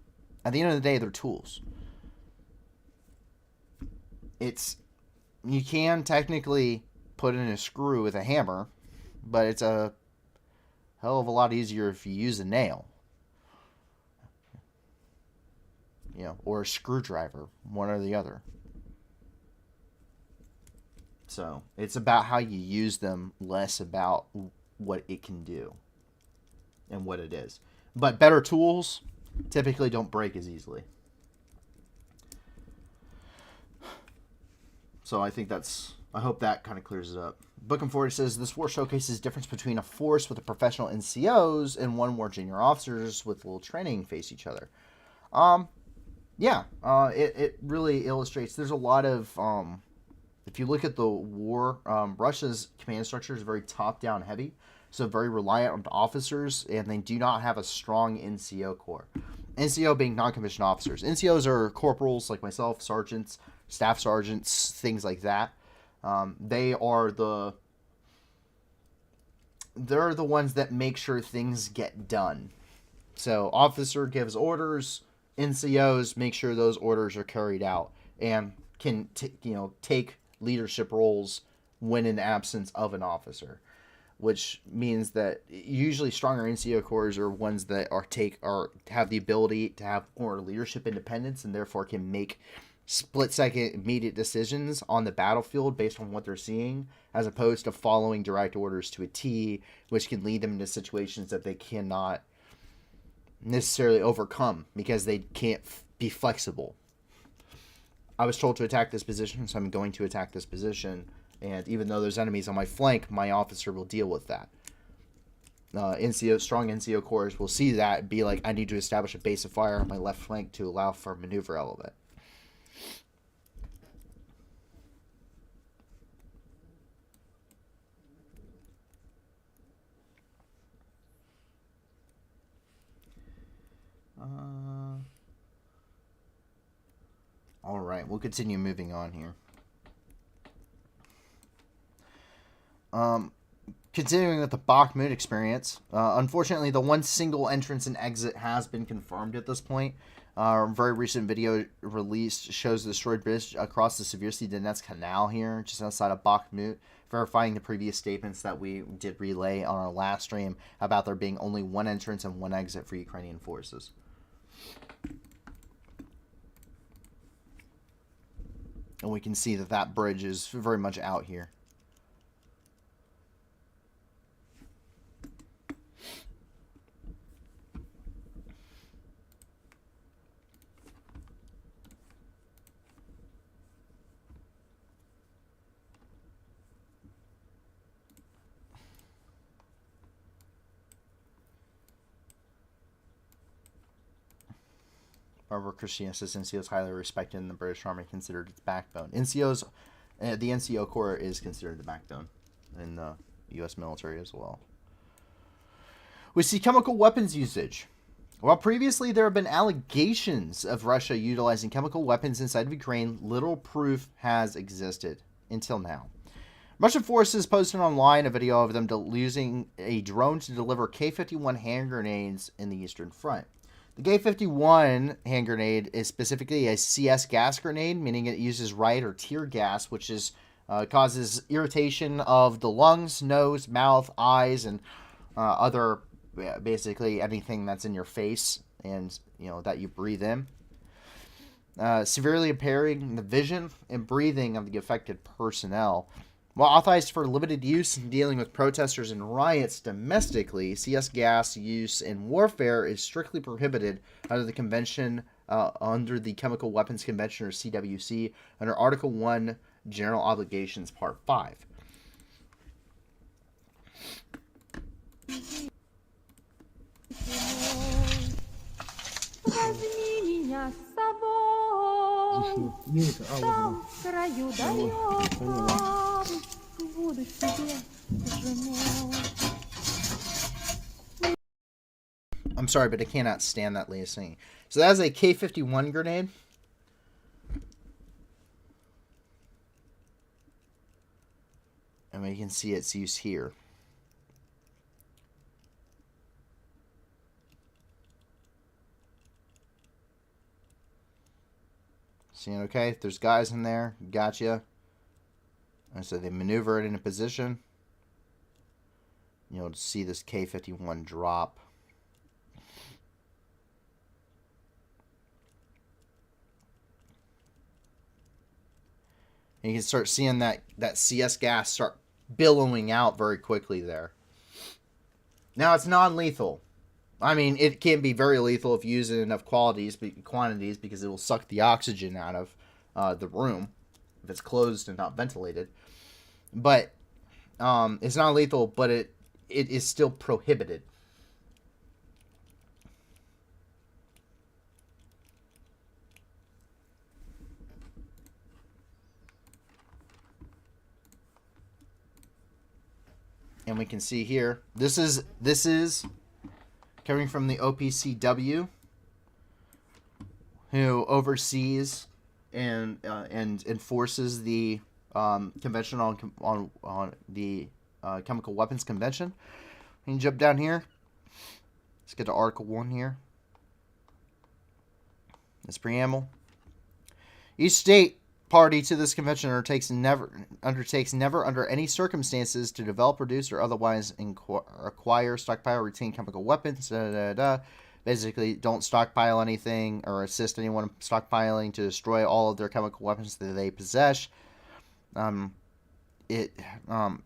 At the end of the day, they're tools. You can technically put in a screw with a hammer, but it's a hell of a lot easier if you use a nail, or a screwdriver, one or the other. So it's about how you use them, less about what it can do and what it is. But better tools typically don't break as easily. So I hope that kind of clears it up. Bookham Ford says, this war showcases the difference between a force with a professional NCOs and one where junior officers with little training face each other. It really illustrates, there's a lot of, if you look at the war, Russia's command structure is very top-down heavy, so very reliant on officers, and they do not have a strong NCO corps. NCO being non-commissioned officers. NCOs are corporals like myself, sergeants, staff sergeants, things like that. They're the ones that make sure things get done. So officer gives orders, NCOs make sure those orders are carried out and can take leadership roles when in absence of an officer, which means that usually stronger NCO corps are ones that have the ability to have more leadership independence and therefore can make split-second immediate decisions on the battlefield based on what they're seeing, as opposed to following direct orders to a T, which can lead them into situations that they cannot necessarily overcome because they can't be flexible. I was told to attack this position, so I'm going to attack this position, and even though there's enemies on my flank, my officer will deal with that. Strong NCO corps will see that and be like, I need to establish a base of fire on my left flank to allow for a maneuver element. All right, we'll continue moving on here. Continuing with the BAKHMUT experience, unfortunately, the one single entrance and exit has been confirmed at this point. A very recent video released shows the destroyed bridge across the Seversky Donetsk Canal here, just outside of BAKHMUT, verifying the previous statements that we did relay on our last stream about there being only one entrance and one exit for Ukrainian forces. And we can see that bridge is very much out here. However, Christian SS NCO is highly respected in the British Army, considered its backbone. NCOs, the NCO Corps is considered the backbone in the U.S. military as well. We see chemical weapons usage. While previously there have been allegations of Russia utilizing chemical weapons inside of Ukraine, little proof has existed until now. Russian forces posted online a video of them using a drone to deliver K-51 hand grenades in the Eastern Front. The K-51 hand grenade is specifically a CS gas grenade, meaning it uses riot or tear gas, which is causes irritation of the lungs, nose, mouth, eyes, and other basically anything that's in your face and that you breathe in. Severely impairing the vision and breathing of the affected personnel. While authorized for limited use in dealing with protesters and riots domestically, CS gas use in warfare is strictly prohibited under the convention, under the Chemical Weapons Convention, or CWC, under Article 1, General Obligations, Part 5. I'm sorry, but I cannot stand that lady singing. So that is a K-51 grenade. And we can see its use here. Seeing okay? There's guys in there. Gotcha. And so they maneuver it in a position. You'll see this K-51 drop. And you can start seeing that CS gas start billowing out very quickly there. Now, it's non-lethal. I mean, it can be very lethal if you use it in enough quantities because it will suck the oxygen out of the room if it's closed and not ventilated. But it's not lethal, but it is still prohibited. And we can see here, this is coming from the OPCW, who oversees and enforces the convention on the Chemical Weapons Convention. You can jump down here. Let's get to Article 1 here. This preamble. Each state party to this convention undertakes never under any circumstances to develop, produce, or otherwise acquire, stockpile, or retain chemical weapons. Basically, don't stockpile anything or assist anyone stockpiling to destroy all of their chemical weapons that they possess.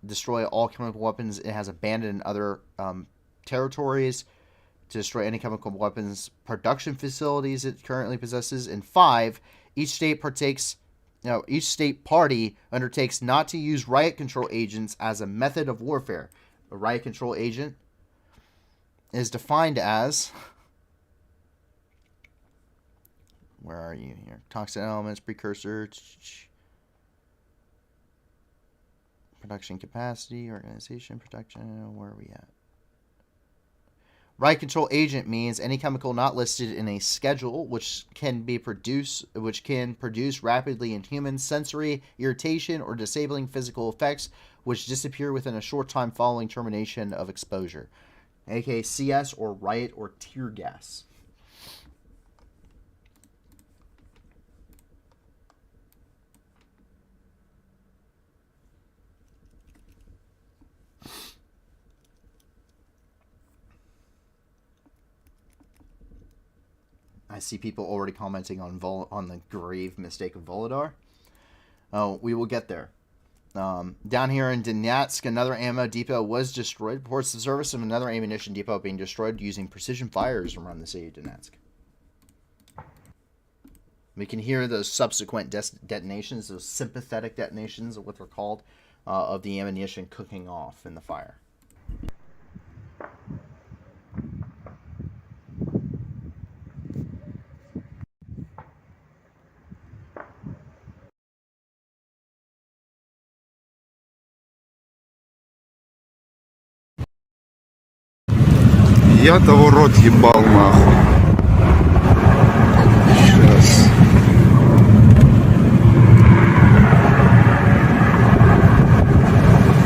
Destroy all chemical weapons it has abandoned in other territories. To destroy any chemical weapons production facilities it currently possesses. And 5, each state party undertakes not to use riot control agents as a method of warfare. A riot control agent is defined as, where are you here? Toxic elements, precursor, production capacity, organization, production, where are we at? Riot control agent means any chemical not listed in a schedule which can produce rapidly in humans sensory irritation or disabling physical effects which disappear within a short time following termination of exposure, aka CS or riot or tear gas. I see people already commenting on the grave mistake of Volodar. We will get there. Down here in Donetsk, another ammo depot was destroyed. Reports the service of another ammunition depot being destroyed using precision fires around the city of Donetsk. We can hear those subsequent detonations, those sympathetic detonations, of what they're called, of the ammunition cooking off in the fire. Я того рот ебал нахуй. Сейчас.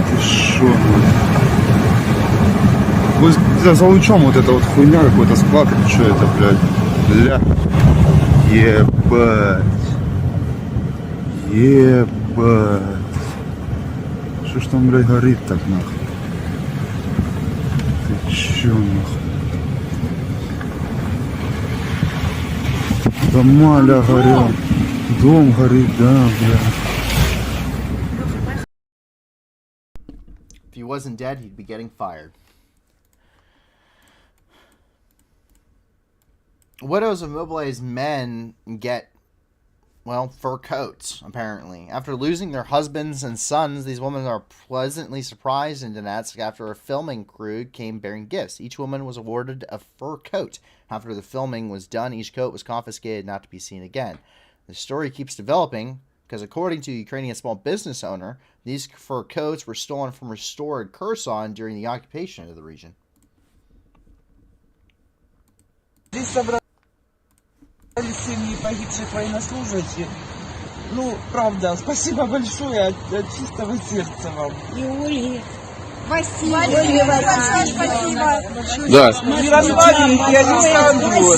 Ты шо, нахуй? За лучом вот эта вот хуйня, какой-то склад, или что это, блядь? Бля. Ебать. Ебать. Что ж там, блядь, горит так, нахуй? Ты чё, нахуй? Дома, ля, горят. Дом горит, да, бля. If he wasn't dead, he'd be getting fired. Widows of mobilized men get, well, fur coats, apparently. After losing their husbands and sons, these women are pleasantly surprised in Donetsk after a filming crew came bearing gifts. Each woman was awarded a fur coat. After the filming was done, each coat was confiscated not to be seen again. The story keeps developing because, according to a Ukrainian small business owner, these fur coats were stolen from a store in Kherson during the occupation of the region. Семьи погибших военнослужащих. Ну, правда, спасибо большое от чистого сердца вам. И Ольге. Спасибо. Спасибо. Да. Ярославе и Александру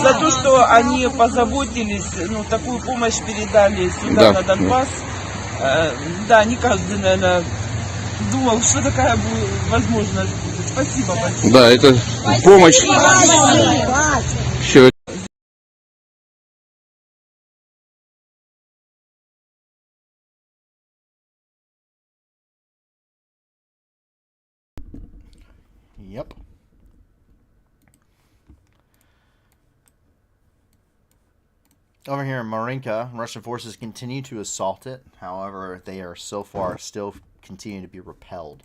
за то, что они позаботились, ну, такую помощь передали сюда, на Донбасс. Да, не каждый, наверное, думал, что такая возможность будет. Спасибо большое. Да, это помощь. Все. Yep. Over here in Marinka, Russian forces continue to assault it. However, they are so far still continue to be repelled.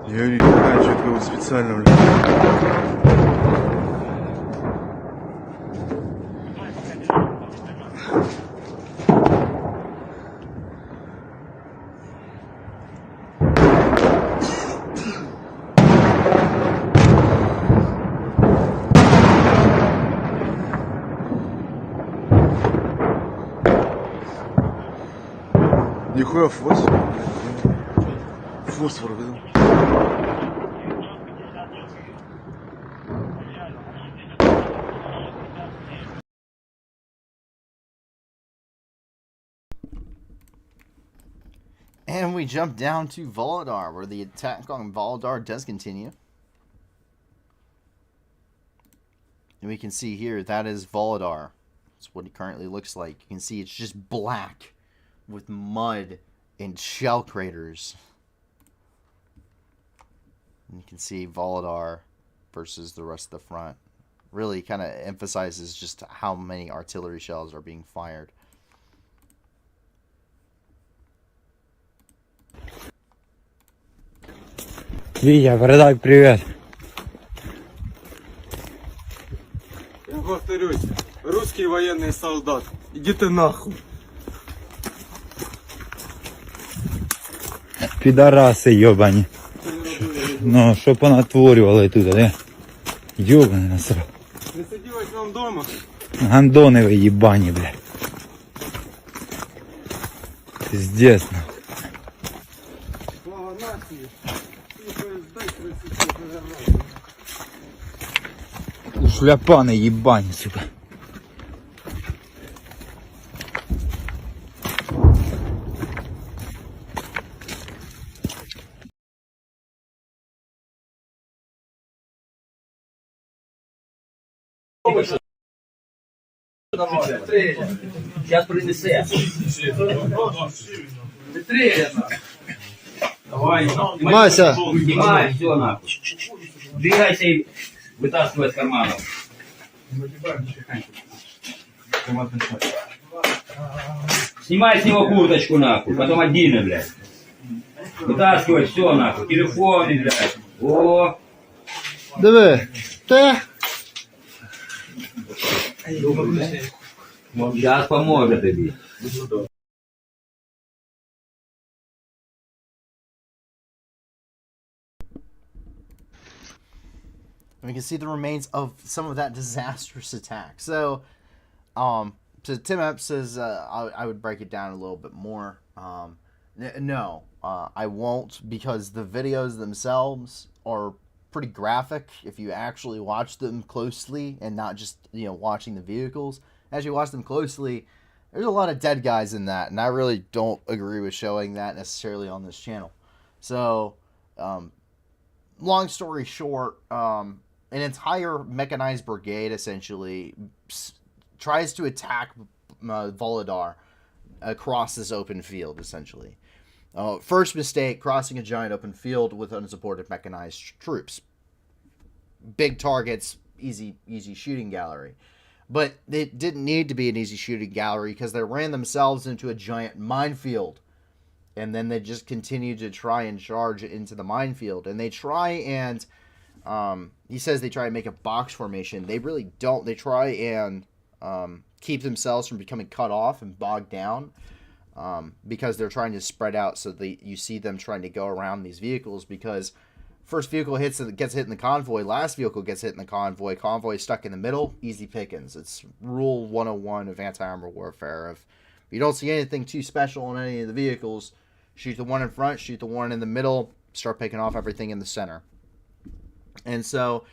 Я не знаю, что такого специального, блядь. Нихуя фосфор. Фосфор, блин. And we jump down to Volodar, where the attack on Volodar does continue. And we can see here, that is Volodar. That's what it currently looks like. You can see it's just black with mud and shell craters. And you can see Volodar versus the rest of the front. Really kind of emphasizes just how many artillery shells are being fired. Витя, передай привет. Я повторюсь, русский военный солдат, иди ты нахуй. Підараси йобані. Ну, що понатворювали тут, де? Йобані насрав. Присадилась вам дома. Гандони ви їбані, бля. Пиздец, нахуй. Слава нації. Дай красиво. Шляпани їбані, сука. Сейчас принесе. Давай, Мася! снимай, все нахуй. Двигайся и вытаскивай из карманов. Снимай с него курточку нахуй, потом отдельно, блядь. Вытаскивай все нахуй, телефоны, блядь. О! Диви! Те! Сейчас поможет тебе. And we can see the remains of some of that disastrous attack. So Tim Epps says I would break it down a little bit more. No, I won't, because the videos themselves are pretty graphic if you actually watch them closely and not just, watching the vehicles. As you watch them closely, there's a lot of dead guys in that, and I really don't agree with showing that necessarily on this channel. So, long story short, an entire mechanized brigade essentially tries to attack Volodar across this open field, essentially. First mistake, crossing a giant open field with unsupported mechanized troops. Big targets, easy shooting gallery. But it didn't need to be an easy shooting gallery because they ran themselves into a giant minefield. And then they just continued to try and charge into the minefield. And they try and, he says they try and make a box formation. They really don't. They try and keep themselves from becoming cut off and bogged down. Because they're trying to spread out, so you see them trying to go around these vehicles, because first vehicle gets hit in the convoy, last vehicle gets hit in the convoy is stuck in the middle, easy pickings. It's rule 101 of anti-armor warfare. If you don't see anything too special on any of the vehicles, shoot the one in front, shoot the one in the middle, start picking off everything in the center. And so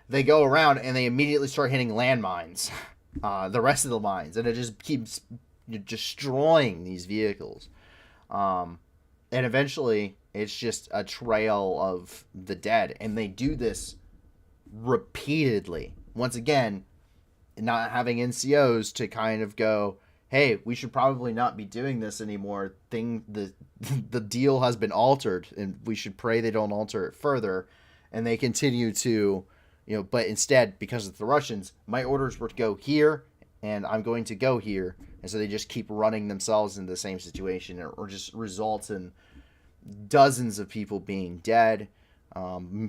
they go around and they immediately start hitting landmines, the rest of the lines, and it just keeps destroying these vehicles, and eventually it's just a trail of the dead. And they do this repeatedly, once again not having NCOs to kind of go, hey, we should probably not be doing this anymore. The deal has been altered, and we should pray they don't alter it further. And they continue to, but instead, because of the Russians, my orders were to go here and I'm going to go here. And so they just keep running themselves into the same situation, or just results in dozens of people being dead,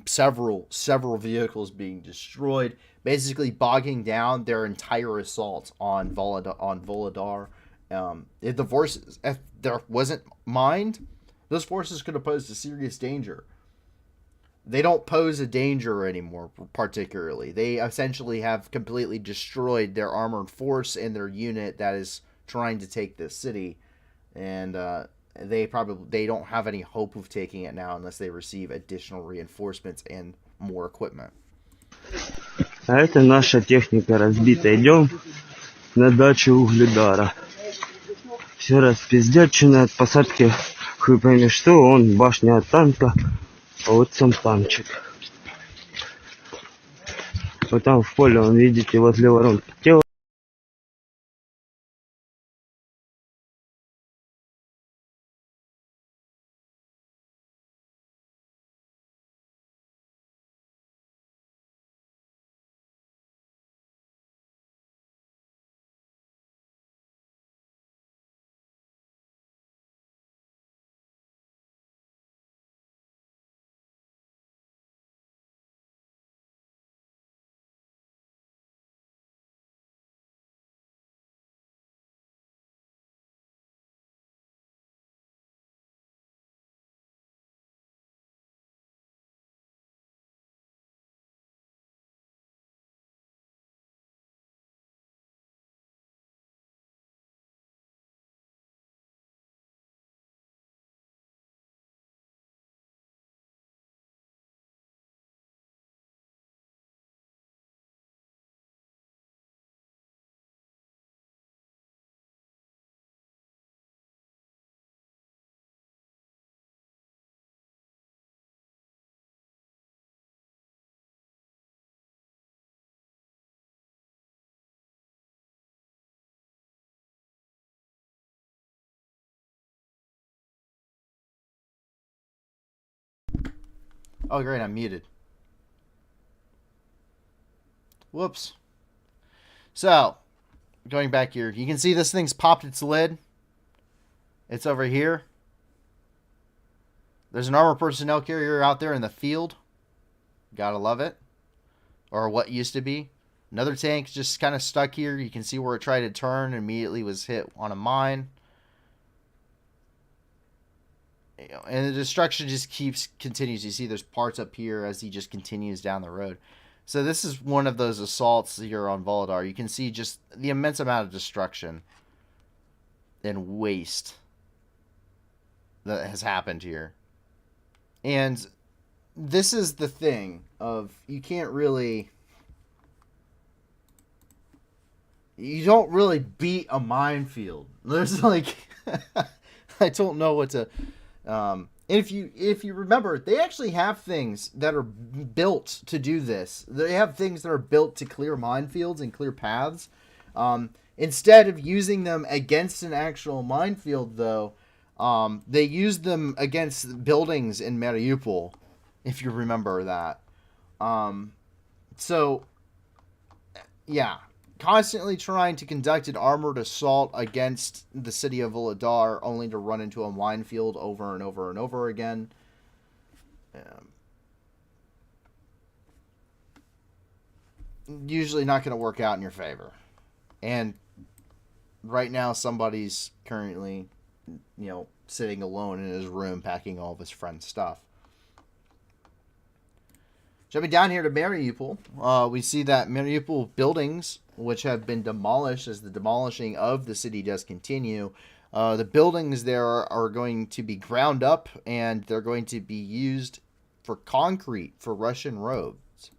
several vehicles being destroyed, basically bogging down their entire assault on Volodar. If there wasn't mined, those forces could have posed a serious danger. They don't pose a danger anymore, particularly. They essentially have completely destroyed their armored force and their unit that is trying to take this city. And they don't have any hope of taking it now unless they receive additional reinforcements and more equipment. А это наша техника разбита. Идем на дачу Угледара. Все распиздячено от посадки. Хуй пойми что, он башня от танка. А вот сам танчик. Вот там в поле, он, видите, возле воронки. Тело. Oh, great, I'm muted. Whoops. So, going back here, you can see this thing's popped its lid. It's over here. There's an armored personnel carrier out there in the field. Gotta love it. Or what used to be. Another tank just kind of stuck here. You can see where it tried to turn and immediately was hit on a mine. And the destruction just continues. You see there's parts up here as he just continues down the road. So this is one of those assaults here on Volodar. You can see just the immense amount of destruction and waste that has happened here. And this is the thing of you don't really beat a minefield. There's like I don't know what to if you remember, they actually have things that are built to do this. They have things that are built to clear minefields and clear paths. Instead of using them against an actual minefield, though, they used them against buildings in Mariupol, if you remember that. So, yeah. Constantly trying to conduct an armored assault against the city of Volodar, only to run into a minefield over and over and over again. Usually not going to work out in your favor. And right now somebody's currently, sitting alone in his room packing all of his friend's stuff. Jumping down here to Mariupol, we see that Mariupol buildings, which have been demolished as the demolishing of the city does continue, the buildings there are going to be ground up and they're going to be used for concrete for Russian roads.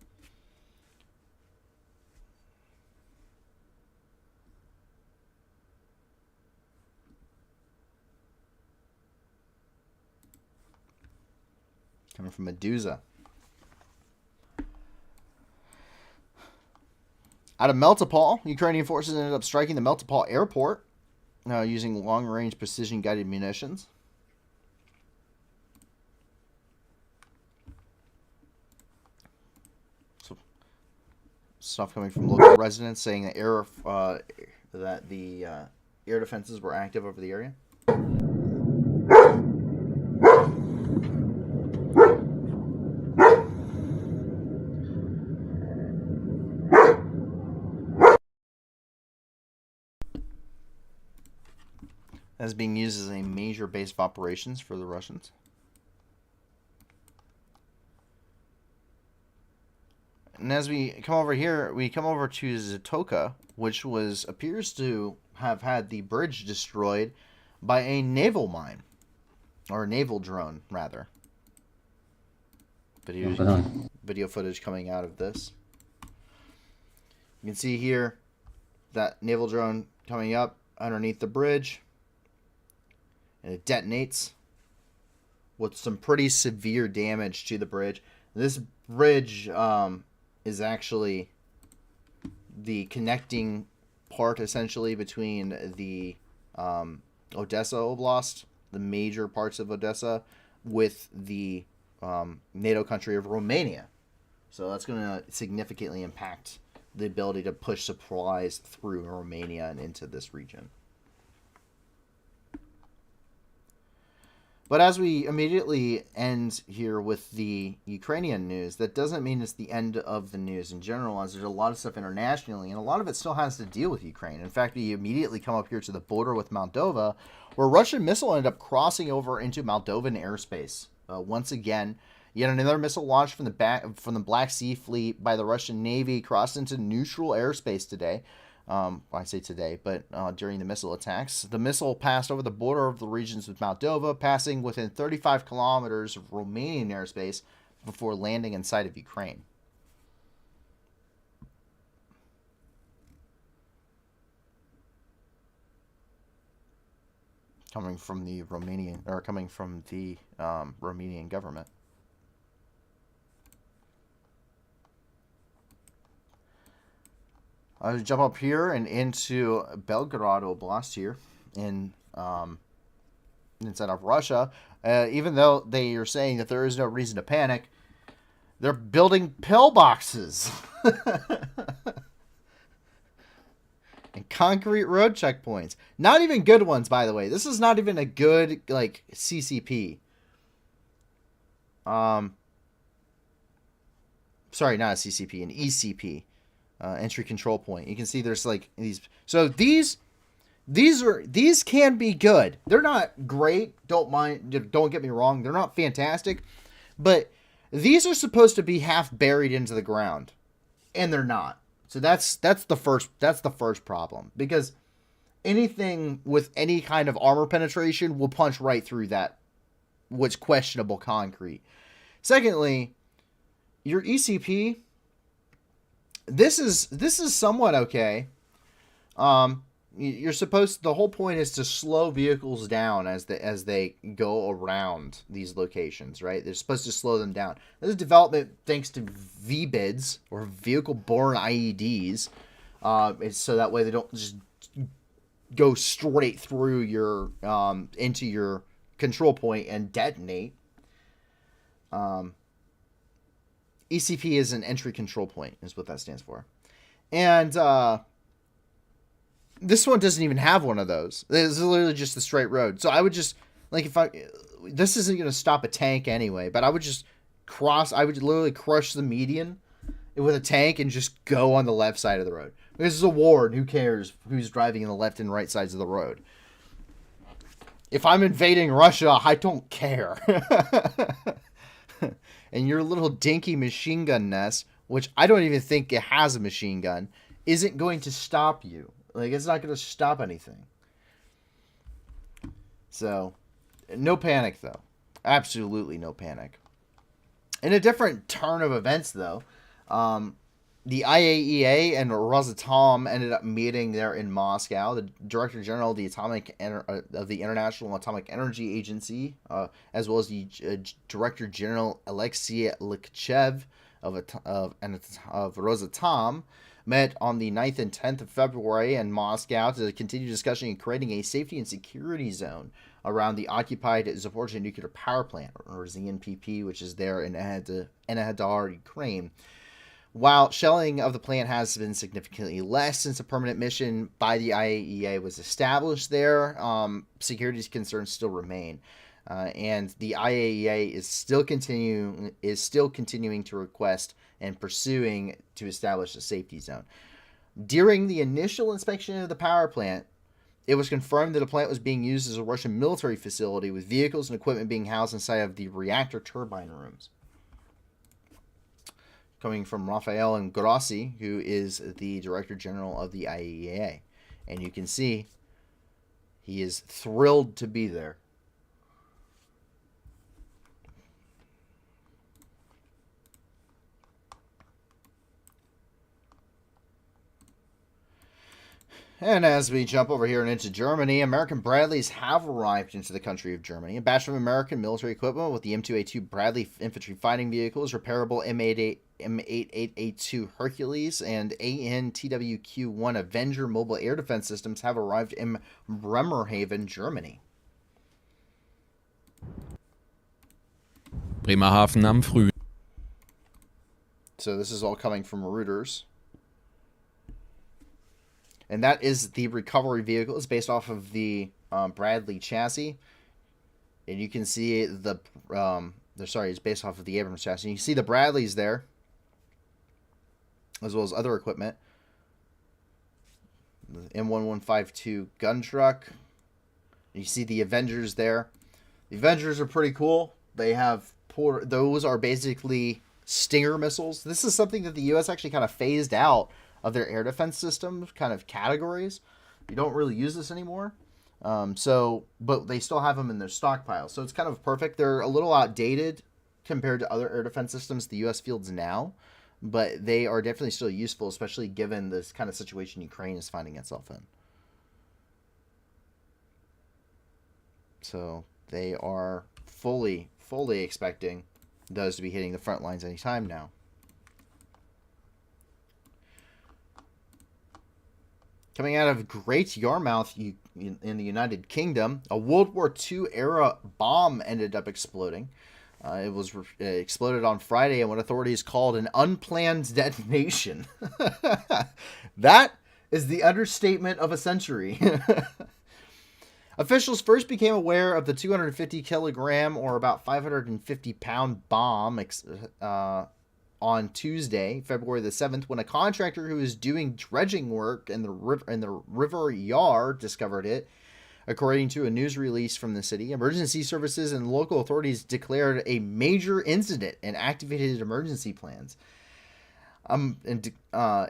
Coming from Medusa. Out of Melitopol, Ukrainian forces ended up striking the Melitopol airport using long-range precision-guided munitions. So, stuff coming from local residents saying that the air defenses were active over the area. As being used as a major base of operations for the Russians. And as we come over here, we come over to Zatoka, which appears to have had the bridge destroyed by a naval mine. Or a naval drone, rather. Video footage coming out of this. You can see here that naval drone coming up underneath the bridge. And it detonates with some pretty severe damage to the bridge. This bridge is actually the connecting part, essentially, between the Odessa Oblast, the major parts of Odessa, with the NATO country of Romania. So that's going to significantly impact the ability to push supplies through Romania and into this region. But as we immediately end here with the Ukrainian news, that doesn't mean it's the end of the news in general, as there's a lot of stuff internationally, and a lot of it still has to deal with Ukraine. In fact, we immediately come up here to the border with Moldova, where a Russian missile ended up crossing over into Moldovan airspace. Once again, yet another missile launched from the Black Sea Fleet by the Russian Navy crossed into neutral airspace today. I say today, but during the missile attacks. The missile passed over the border of the regions with Moldova, passing within 35 kilometers of Romanian airspace before landing in sight of Ukraine. Coming from the Romanian government. I'll jump up here and into Belgorod Oblast here inside of Russia. Even though they are saying that there is no reason to panic, they're building pillboxes and concrete road checkpoints. Not even good ones, by the way. This is not even a good CCP. Sorry, not a CCP, an ECP. Entry control point. You can see there's these. So these can be good. They're not great. Don't get me wrong. They're not fantastic, but these are supposed to be half buried into the ground. and they're not. So that's the first problem, because anything with any kind of armor penetration will punch right through that what's questionable concrete. Secondly, your ECP, this is somewhat okay. You're supposed, the whole point is to slow vehicles down as they go around these locations, right? They're supposed to slow them down. This is development thanks to VBIDs, or vehicle-borne IEDs, so that way they don't just go straight through your into your control point and detonate. ECP is an entry control point, is what that stands for. And this one doesn't even have one of those. It's literally just the straight road. So I would just, like, this isn't going to stop a tank anyway, but I would just I would literally crush the median with a tank and just go on the left side of the road. This is a war, and who cares who's driving in the left and right sides of the road? If I'm invading Russia, I don't care. And your little dinky machine gun nest, which I don't even think it has a machine gun, isn't going to stop you. Like, it's not going to stop anything. So, no panic, though. Absolutely no panic. In a different turn of events, though, the IAEA and Rosatom ended up meeting there in Moscow. The Director General of the International Atomic Energy Agency, as well as the Director General Alexei Likhchev of Rosatom, met on the 9th and 10th of February in Moscow to continue discussing and creating a safety and security zone around the occupied Zaporizhzhia nuclear power plant, or ZNPP, which is there in Enerhodar, Ukraine. While shelling of the plant has been significantly less since a permanent mission by the IAEA was established there, security concerns still remain. And the IAEA is still continuing to request and pursuing to establish a safety zone. During the initial inspection of the power plant, it was confirmed that the plant was being used as a Russian military facility, with vehicles and equipment being housed inside of the reactor turbine rooms. Coming from Rafael Grossi, who is the Director General of the IAEA. And you can see he is thrilled to be there. And as we jump over here and into Germany, American Bradleys have arrived into the country of Germany. A batch of American military equipment with the M2A2 Bradley infantry fighting vehicles, repairable M8882 Hercules, and AN-TWQ-1 Avenger mobile air defense systems have arrived in Bremerhaven, Germany. Bremerhaven am Früh. So this is all coming from Reuters. And that is the recovery vehicle. It's based off of the Bradley chassis. And you can see it's based off of the Abrams chassis. And you see the Bradleys there, as well as other equipment. The M1152 gun truck. You see the Avengers there. The Avengers are pretty cool. They have those are basically Stinger missiles. This is something that the U.S. actually kind of phased out of their air defense system kind of categories. You don't really use this anymore. But they still have them in their stockpile. So it's kind of perfect. They're a little outdated compared to other air defense systems the U.S. fields now, but they are definitely still useful, especially given this kind of situation Ukraine is finding itself in. So they are fully expecting those to be hitting the front lines anytime now. Coming out of Great Yarmouth in the United Kingdom, a World War II era bomb ended up exploding. It was exploded on Friday in what authorities called an unplanned detonation. That is the understatement of a century. Officials first became aware of the 250 kilogram or about 550 pound bomb on Tuesday, February the 7th, when a contractor who was doing dredging work in the River Yar discovered it. According to a news release from the city, emergency services and local authorities declared a major incident and activated emergency plans. An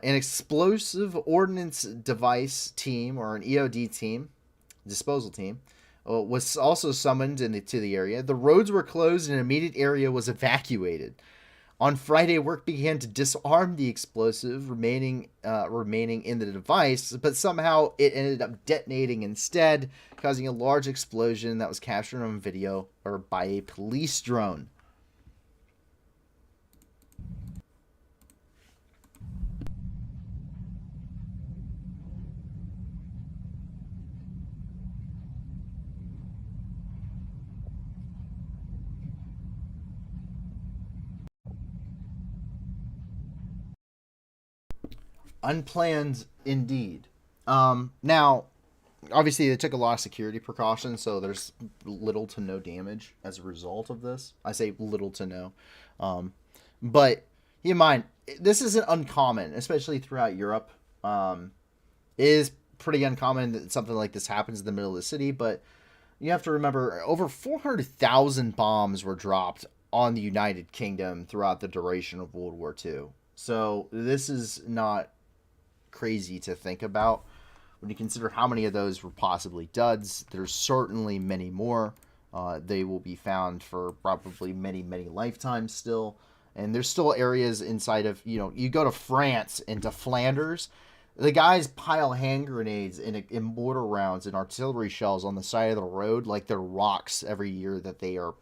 explosive ordnance device team, or an EOD team, disposal team, was also summoned to the area. The roads were closed and an immediate area was evacuated. On Friday, work began to disarm the explosive remaining in the device, but somehow it ended up detonating instead, causing a large explosion that was captured on video or by a police drone. Unplanned indeed. Now, obviously, they took a lot of security precautions, so there's little to no damage as a result of this. I say little to no. But keep in mind, this isn't uncommon, especially throughout Europe. It is pretty uncommon that something like this happens in the middle of the city, but you have to remember, over 400,000 bombs were dropped on the United Kingdom throughout the duration of World War II. So this is not crazy to think about when you consider how many of those were possibly duds. There's certainly many more. They will be found for probably many lifetimes still, and there's still areas inside of, you go to France, into Flanders, the guys pile hand grenades in mortar rounds and artillery shells on the side of the road like they're rocks every year that they are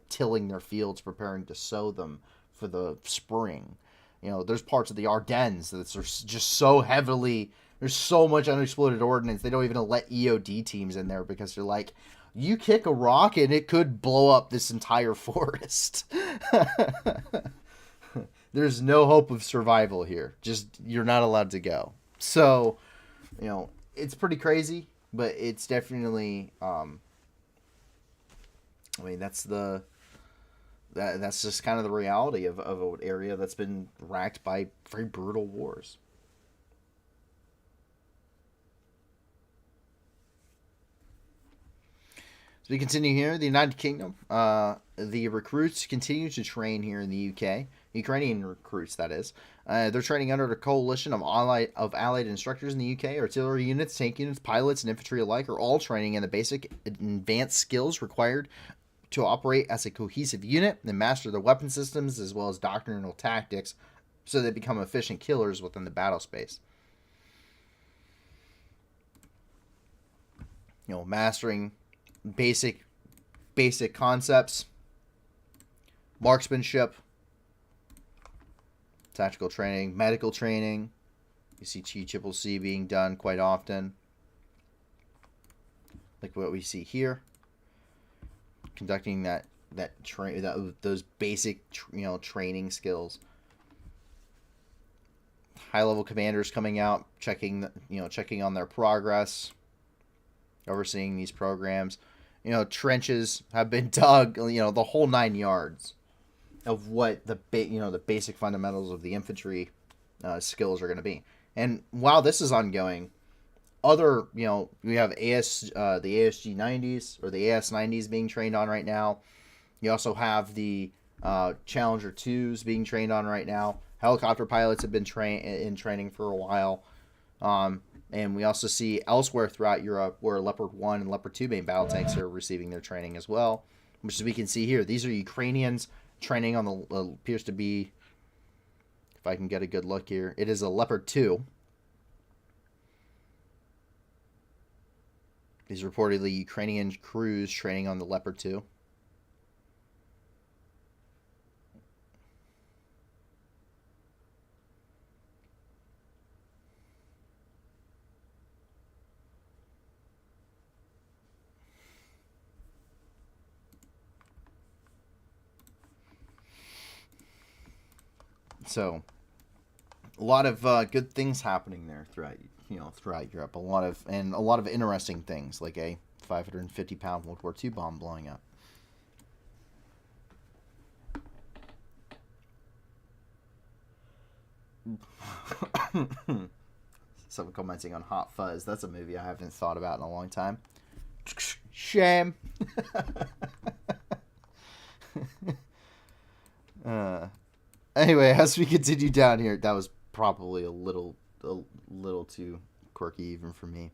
tilling their fields, preparing to sow them for the spring. There's parts of the Ardennes that are just so heavily, there's so much unexploded ordnance, they don't even let EOD teams in there because they're like, you kick a rock and it could blow up this entire forest. There's no hope of survival here. Just, you're not allowed to go. So, it's pretty crazy, but it's definitely, that's just kind of the reality of an area that's been racked by very brutal wars. So we continue here. The United Kingdom, the recruits continue to train here in the UK. Ukrainian recruits, that is. They're training under a coalition of allied instructors in the UK. Artillery units, tank units, pilots, and infantry alike are all training in the basic advanced skills required to operate as a cohesive unit and master the weapon systems as well as doctrinal tactics so they become efficient killers within the battle space. Mastering basic concepts, marksmanship, tactical training, medical training. You see TCCC being done quite often, like what we see here. Conducting those basic training skills. High level commanders coming out, checking on their progress, overseeing these programs. Trenches have been dug, the whole 9 yards of what the basic fundamentals of the infantry skills are going to be. And while this is ongoing, other, we have the ASG 90s or the AS 90s being trained on right now. You also have the Challenger 2s being trained on right now. Helicopter pilots have been in training for a while. And we also see elsewhere throughout Europe where Leopard 1 and Leopard 2 main battle tanks are receiving their training as well, which we can see here. These are Ukrainians training on the, appears to be, if I can get a good look here, it is a Leopard 2. These are reportedly Ukrainian crews training on the Leopard 2. So, a lot of good things happening there throughout Europe. A lot of interesting things, like a 550-pound World War II bomb blowing up. Someone commenting on Hot Fuzz. That's a movie I haven't thought about in a long time. Shame. Anyway, as we continue down here, that was probably a little too quirky even for me.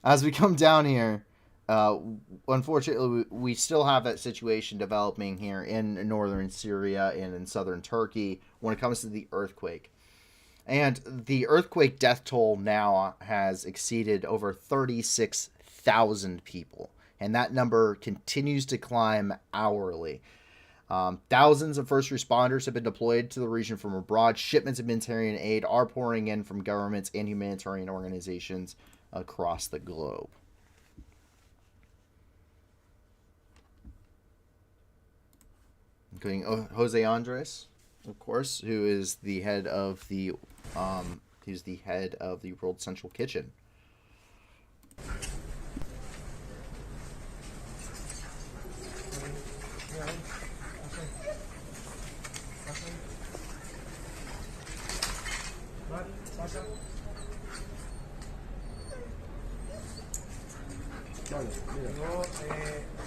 As we come down here, unfortunately, we still have that situation developing here in northern Syria and in southern Turkey when it comes to the earthquake. And the earthquake death toll now has exceeded over 36,000 people. And that number continues to climb hourly. Thousands of first responders have been deployed to the region from abroad. Shipments of humanitarian aid are pouring in from governments and humanitarian organizations across the globe. Including Jose Andres, of course, who is the head of the World Central Kitchen.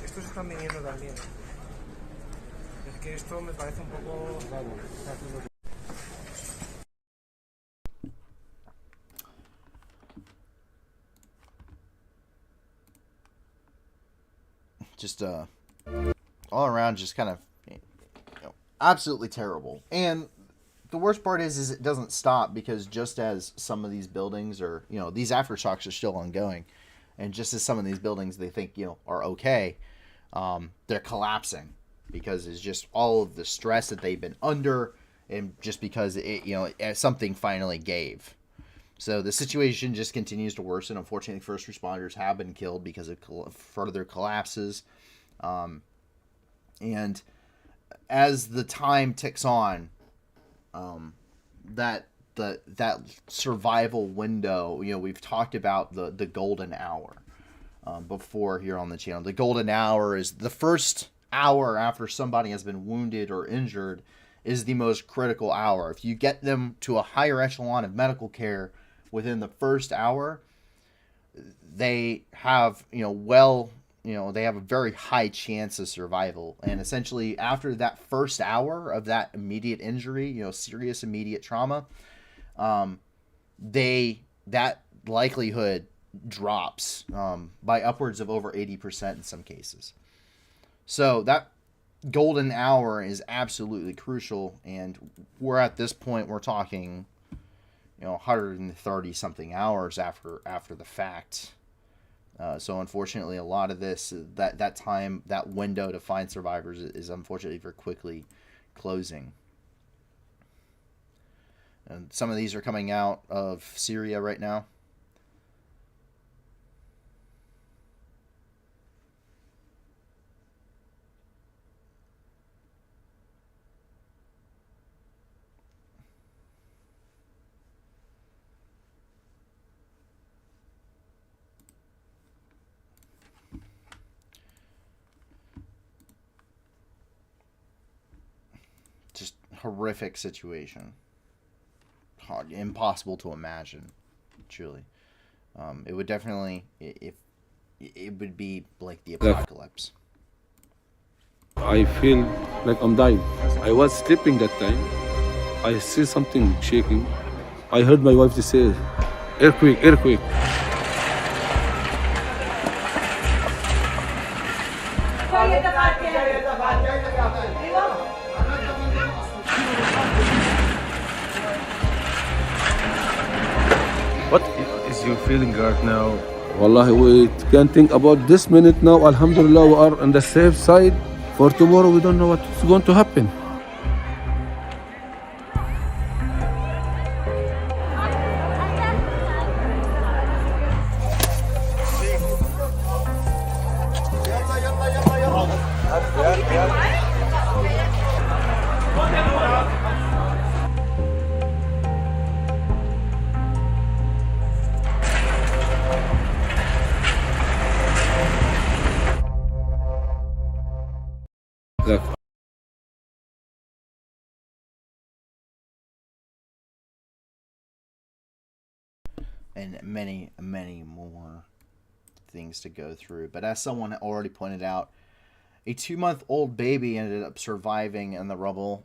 Estos están viniendo también. Es que esto me parece un poco raro. Just all around, just kind of absolutely terrible. And the worst part is it doesn't stop, because just as some of these buildings are, these aftershocks are still ongoing, and just as some of these buildings they think are okay, they're collapsing because it's just all of the stress that they've been under, and just because something finally gave. So the situation just continues to worsen. Unfortunately, first responders have been killed because of further collapses. And as the time ticks on, that survival window, we've talked about the golden hour before here on the channel. The golden hour is the first hour after somebody has been wounded or injured is the most critical hour. If you get them to a higher echelon of medical care within the first hour, they have, they have a very high chance of survival. And essentially after that first hour of that immediate injury, serious immediate trauma, that likelihood drops by upwards of over 80% in some cases. So that golden hour is absolutely crucial, and we're at this point, we're talking 130 something hours after the fact. So unfortunately, a lot of this, that time, that window to find survivors is unfortunately very quickly closing. And some of these are coming out of Syria right now. Just horrific situation. Hard, impossible to imagine, truly. It would definitely, if it would be like the apocalypse. I feel like I'm dying. I was sleeping that time. I see something shaking. I heard my wife say, earthquake, earthquake. What is your feeling right now? Wallahi, we can't think about this minute now. Alhamdulillah, we are on the safe side. For tomorrow, we don't know what's going to happen. And many, many more things to go through. But as someone already pointed out, A 2-month-old baby ended up surviving in the rubble,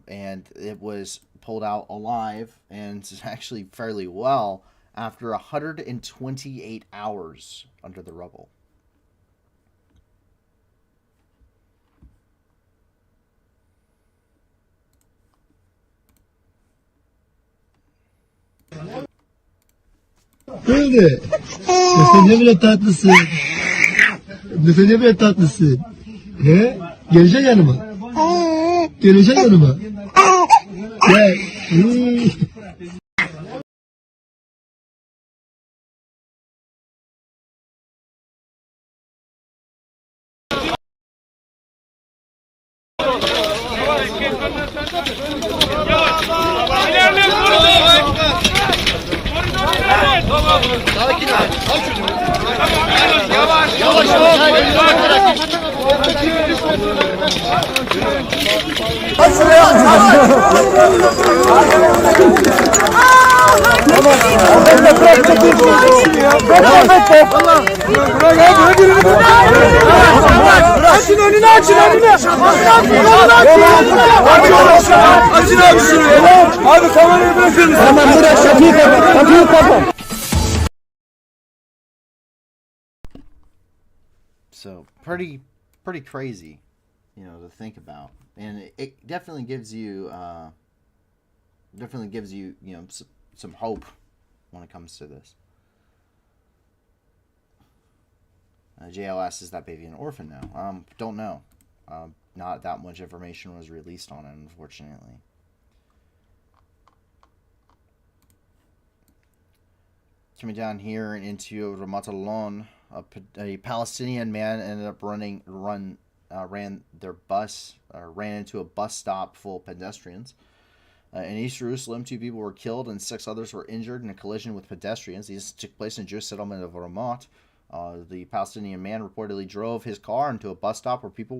and it was pulled out alive and actually fairly well after 128 hours under the rubble. Öyle. Sen ne bile tatlısın. Sen ne bile tatlısın. He? Geleceksin yanıma. Geleceksin yanıma. Gel. Sakin abi. Al şunu. Yavaş. Yavaş. Al şuraya. Açın önünü, açın önünü. Açın abi şunu. Abi kamerayı bırakın. Tamam bırak, kapıyı kapat. Kapıyı kapat. So pretty crazy, you know, to think about, and it definitely gives you you know, some hope when it comes to this. JL asks, is that baby an orphan now? Don't know. Not that much information was released on it, unfortunately. Coming down here and into Ramatalon, a Palestinian man ended up ran into a bus stop full of pedestrians. In East Jerusalem, 2 people were killed and 6 others were injured in a collision with pedestrians. These took place in the Jewish settlement of Ramat. The Palestinian man reportedly drove his car into a bus stop where people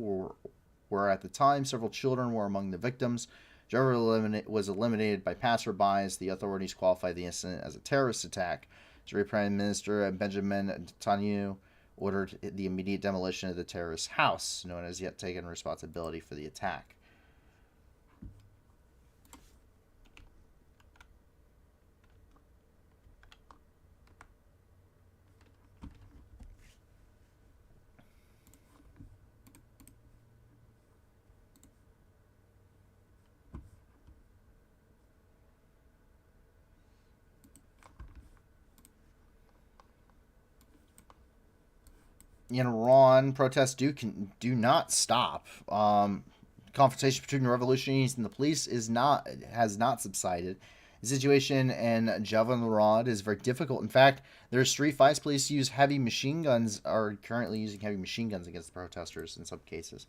were at the time. Several children were among the victims. The driver was eliminated by passerbys. The authorities qualified the incident as a terrorist attack. Israeli Prime Minister Benjamin Netanyahu ordered the immediate demolition of the terrorist house. No one has yet taken responsibility for the attack. In Iran, protests do not stop. Confrontation between the revolutionaries and the police has not subsided. The situation in Javanarad is very difficult. In fact, there are street fights. Police are currently using heavy machine guns against the protesters in some cases.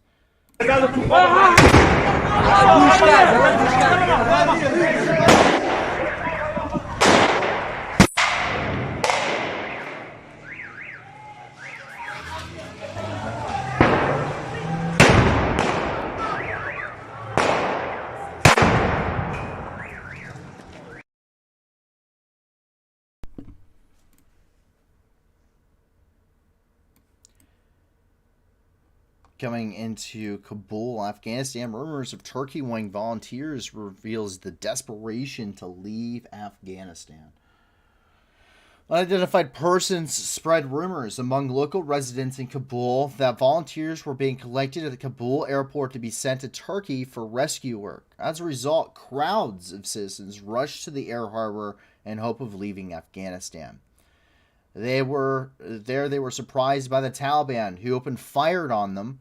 Coming into Kabul, Afghanistan, rumors of Turkey wanting volunteers reveals the desperation to leave Afghanistan. Unidentified persons spread rumors among local residents in Kabul that volunteers were being collected at the Kabul airport to be sent to Turkey for rescue work. As a result, crowds of citizens rushed to the air harbor in hope of leaving Afghanistan. They were surprised by the Taliban, who opened fire on them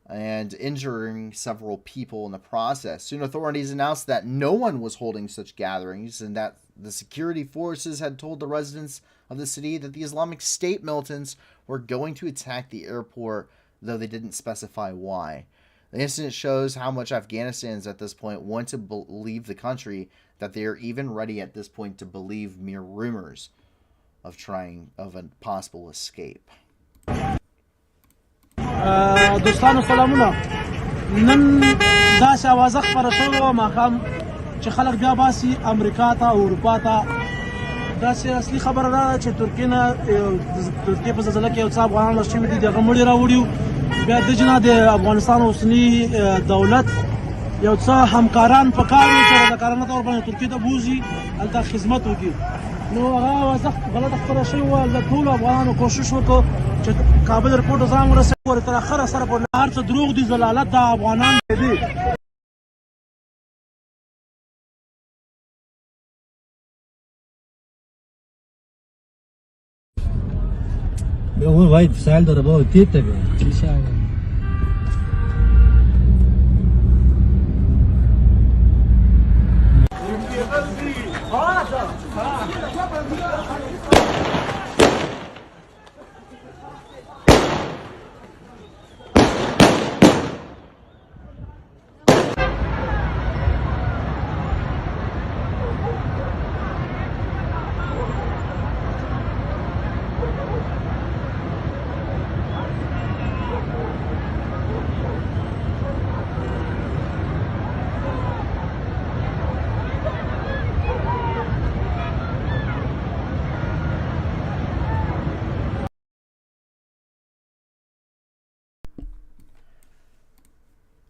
and injuring several people in the process. Soon authorities announced that no one was holding such gatherings and that the security forces had told the residents of the city that the Islamic State militants were going to attack the airport, though they didn't specify why. The incident shows how much Afghanistans at this point want to leave the country, that they are even ready at this point to believe mere rumors of a possible escape. دوستانو سلامونه نن داسې اوازه خپره شوې وه ماښام چې خلک بیا باسي امریکا ته اروپا ته داسې اصلي خبره دا ده چې ترکیې په زلزله کې یو څه افغانان مړه شوي دي د هغه مړي راوړي بیا د جنا د افغانستان اوسنی دولت یو څه همکاران په کار وي چې د کارانه تور باندې ترکیه ته بوزي هلته خدمت وکړي نو هغه وضع غلطه خبره شوې وه د ټولو افغانانو کوشش وکړو چې کابل رپورټ ځان ورسوي تر اخره سره پر هر څه دروغ دي ضلالت د افغانان دي هو وايد سال ضربوه تيتا ان شاء الله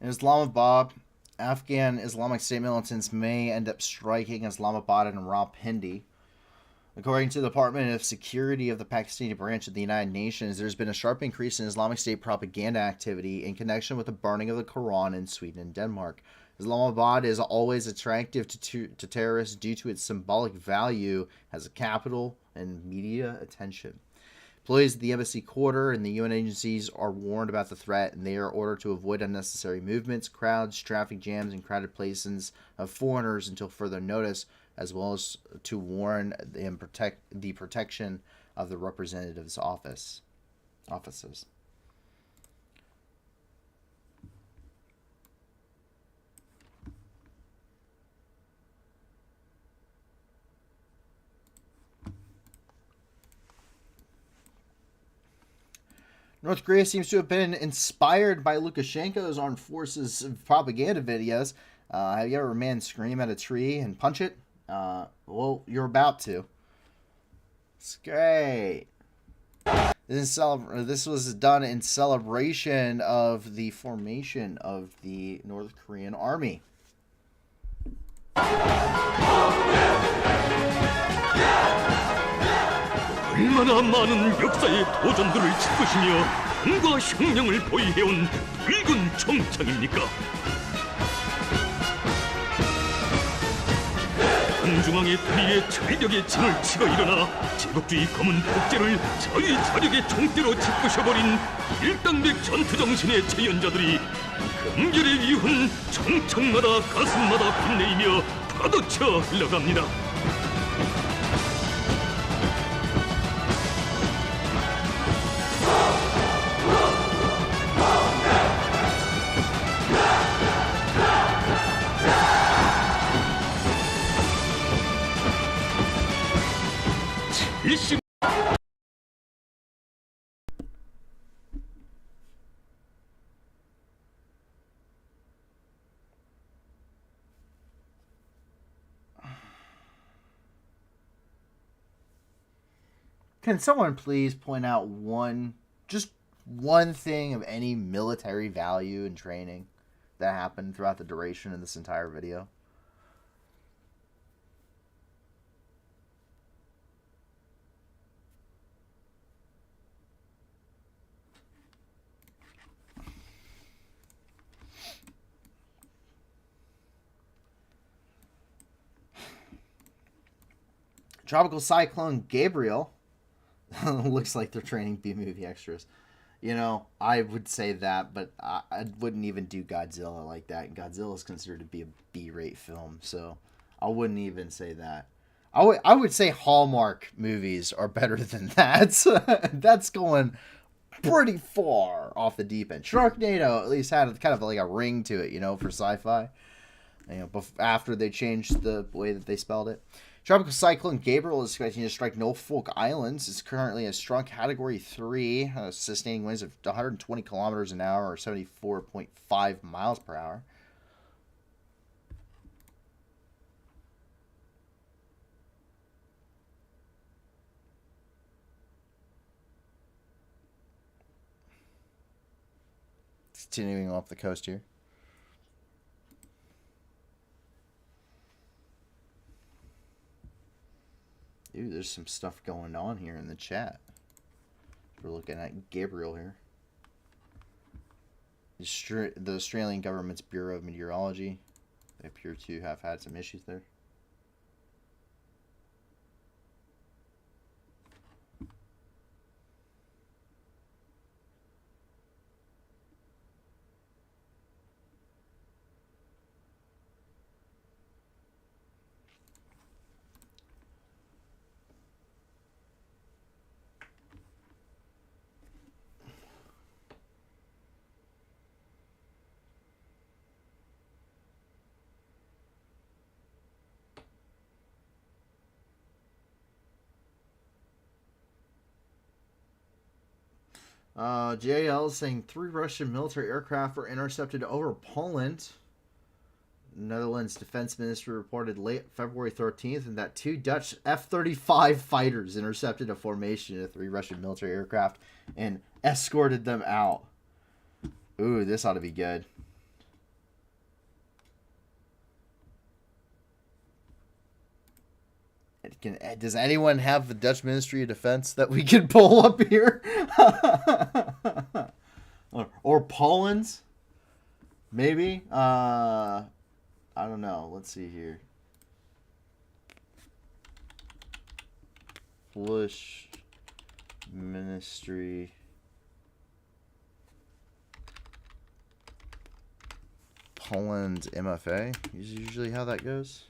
In Islamabad, Afghan Islamic State militants may end up striking Islamabad and Rawalpindi. According to the Department of Security of the Pakistani branch of the United Nations, there's been a sharp increase in Islamic State propaganda activity in connection with the burning of the Quran in Sweden and Denmark. Islamabad is always attractive to terrorists due to its symbolic value as a capital and media attention. Employees at the embassy quarter and the UN agencies are warned about the threat, and they are ordered to avoid unnecessary movements, crowds, traffic jams, and crowded places of foreigners until further notice, as well as to warn and protect the protection of the representative's offices. North Korea seems to have been inspired by Lukashenko's armed forces propaganda videos. Have you ever heard a man scream at a tree and punch it? Well, you're about to. It's great. This was done in celebration of the formation of the North Korean army. 얼마나 많은 역사의 도전들을 짚으시며 힘과 혁명을 보이해온 붉은 정창입니까? 한중앙의 다리에 철력의 진을 치고 일어나 제국주의 검은 독재를 자위자력의 총대로 짓부셔버린 일당백 전투정신의 재연자들이 금결의 이훈 정창마다 가슴마다 빛내이며 파도쳐 흘러갑니다. Can someone please point out just one thing of any military value and training that happened throughout the duration of this entire video? Tropical Cyclone Gabriel. Looks like they're training B-movie extras. You know, I would say that, but I wouldn't even do Godzilla like that. Godzilla is considered to be a B-rate film, so I wouldn't even say that. I would say Hallmark movies are better than that. That's going pretty far off the deep end. Sharknado at least had kind of like a ring to it, you know, for sci-fi. You know, after they changed the way that they spelled it. Tropical Cyclone Gabriel is expecting to strike Norfolk Islands. It's currently a strong Category 3, sustaining winds of 120 kilometers an hour or 74.5 miles per hour. Continuing off the coast here. Ooh, there's some stuff going on here in the chat. We're looking at Gabriel here. The Australian government's Bureau of Meteorology. They appear to have had some issues there. JL is saying 3 Russian military aircraft were intercepted over Poland. Netherlands Defense Ministry reported late February 13th and that 2 Dutch F-35 fighters intercepted a formation of 3 Russian military aircraft and escorted them out. Ooh, this ought to be good. Does anyone have the Dutch Ministry of Defense that we could pull up here? Or Poland's? Maybe? I don't know. Let's see here. Polish Ministry. Poland MFA is usually how that goes.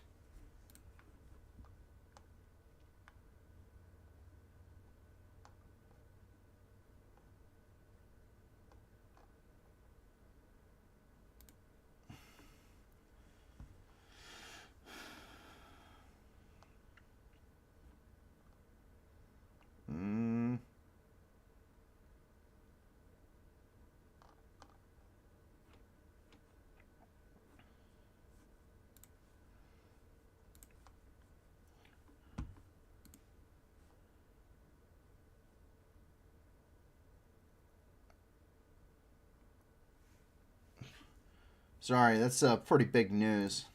Sorry, that's pretty big news.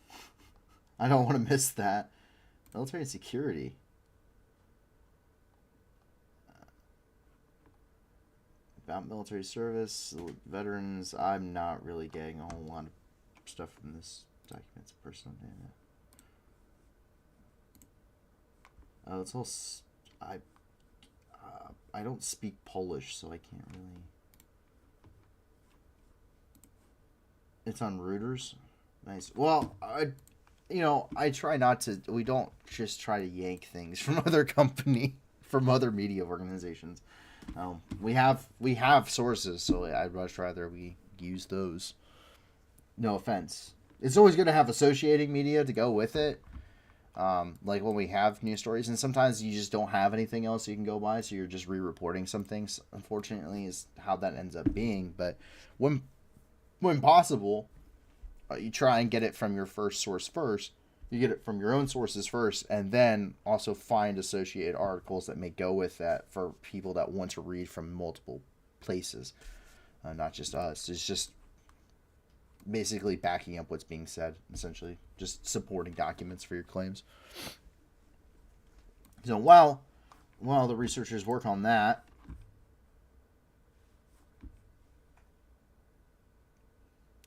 I don't want to miss that. Military and security. About military service, veterans. I'm not really getting a whole lot of stuff from this document. It's personal data. Oh, it's all. I don't speak Polish, so I can't really. It's on Reuters. Nice. Well, I try not to. We don't just try to yank things from from other media organizations. We have sources, so I'd much rather we use those. No offense. It's always going to have associating media to go with it. Like when we have news stories, and sometimes you just don't have anything else you can go by, so you're just re-reporting some things. Unfortunately, is how that ends up being. But when possible, you try and get it from your first source first. You get it from your own sources first, and then also find associated articles that may go with that for people that want to read from multiple places, not just us. It's just basically backing up what's being said, essentially. Just supporting documents for your claims. So while the researchers work on that,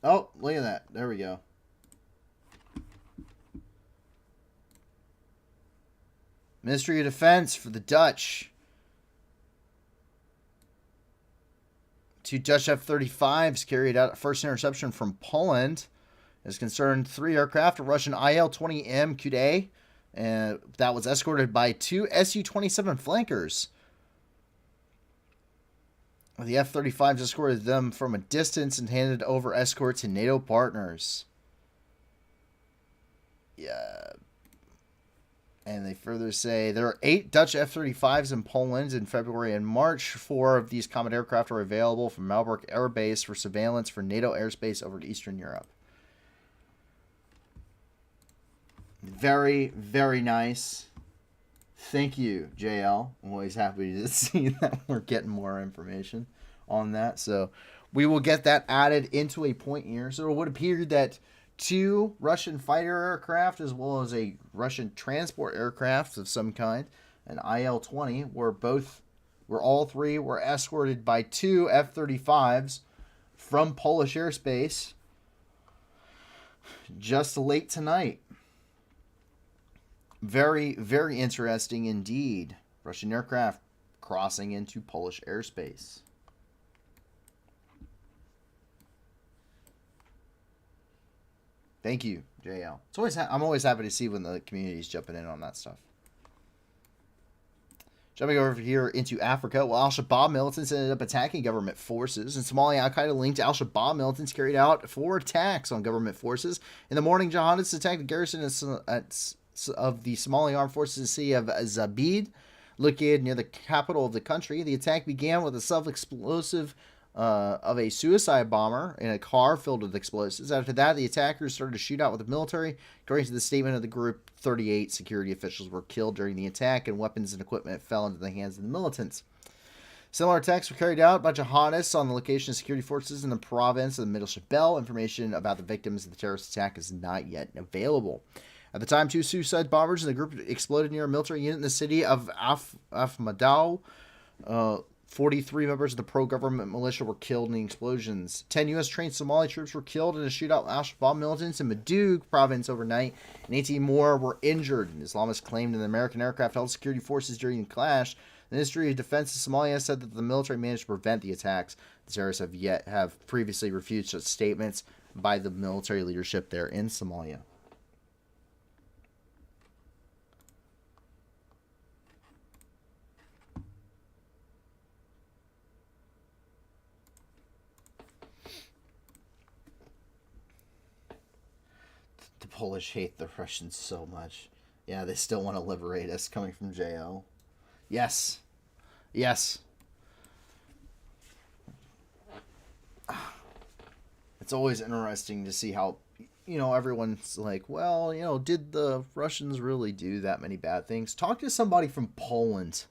oh, look at that. There we go. Ministry of Defense for the Dutch. 2 Dutch F-35s carried out first interception from Poland. Is concerned 3 aircraft, a Russian IL-20M Kude, and that was escorted by 2 Su-27 flankers. The F-35s escorted them from a distance and handed over escort to NATO partners. Yeah. And they further say there are 8 Dutch F-35s in Poland in February and March. 4 of these combat aircraft are available from Malbork Air Base for surveillance for NATO airspace over to Eastern Europe. Very, very nice. Thank you, JL. I'm always happy to see that we're getting more information on that. So we will get that added into a point here. So it would appear that 2 Russian fighter aircraft as well as a Russian transport aircraft of some kind, an IL-20, all 3 were escorted by 2 F-35s from Polish airspace just late tonight. Very, very interesting indeed. Russian aircraft crossing into Polish airspace. Thank you, JL. I'm always happy to see when the community is jumping in on that stuff. Jumping over here into Africa, well, Al-Shabaab militants ended up attacking government forces. In Somalia, Al-Qaeda-linked Al-Shabaab militants carried out 4 attacks on government forces. In the morning, jihadists attacked the garrison of the Somali armed forces in the city of Zabid, located near the capital of the country. The attack began with a self-explosive of a suicide bomber in a car filled with explosives. After that, the attackers started to shoot out with the military. According to the statement of the group, 38 security officials were killed during the attack, and weapons and equipment fell into the hands of the militants. Similar attacks were carried out by jihadists on the location of security forces in the province of the Middle Shabelle. Information about the victims of the terrorist attack is not yet available. At the time, 2 suicide bombers in the group exploded near a military unit in the city of Afmadao. 43 members of the pro-government militia were killed in the explosions. 10 U.S.-trained Somali troops were killed in a shootout with Al-Shabaab militants in Madoug province overnight, and 18 more were injured. Islamists claimed that the American aircraft held security forces during the clash. The Ministry of Defense of Somalia said that the military managed to prevent the attacks. The terrorists have previously refused such statements by the military leadership there in Somalia. Polish hate the Russians so much. Yeah, they still want to liberate us, coming from JO. Yes. Yes. It's always interesting to see how, everyone's like, well, did the Russians really do that many bad things? Talk to somebody from Poland.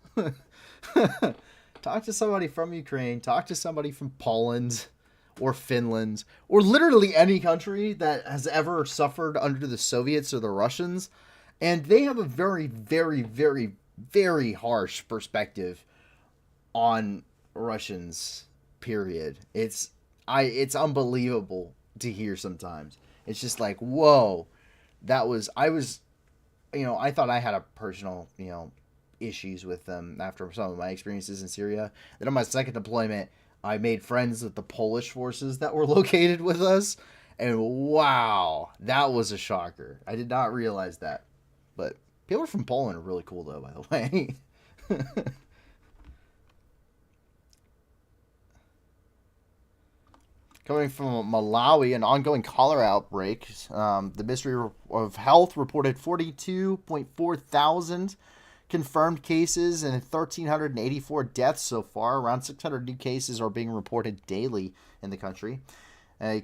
Talk to somebody from Ukraine. Talk to somebody from Poland. Or Finland, or literally any country that has ever suffered under the Soviets or the Russians, and they have a very, very, very, very harsh perspective on Russians, period. It's unbelievable to hear sometimes. It's just like, whoa, I thought I had a personal, issues with them after some of my experiences in Syria. Then on my second deployment, I made friends with the Polish forces that were located with us, and wow, that was a shocker. I did not realize that. But people from Poland are really cool, though, by the way. Coming from Malawi, an ongoing cholera outbreak. The Ministry of Health reported 42.4 thousand confirmed cases and 1,384 deaths so far. Around 600 new cases are being reported daily in the country.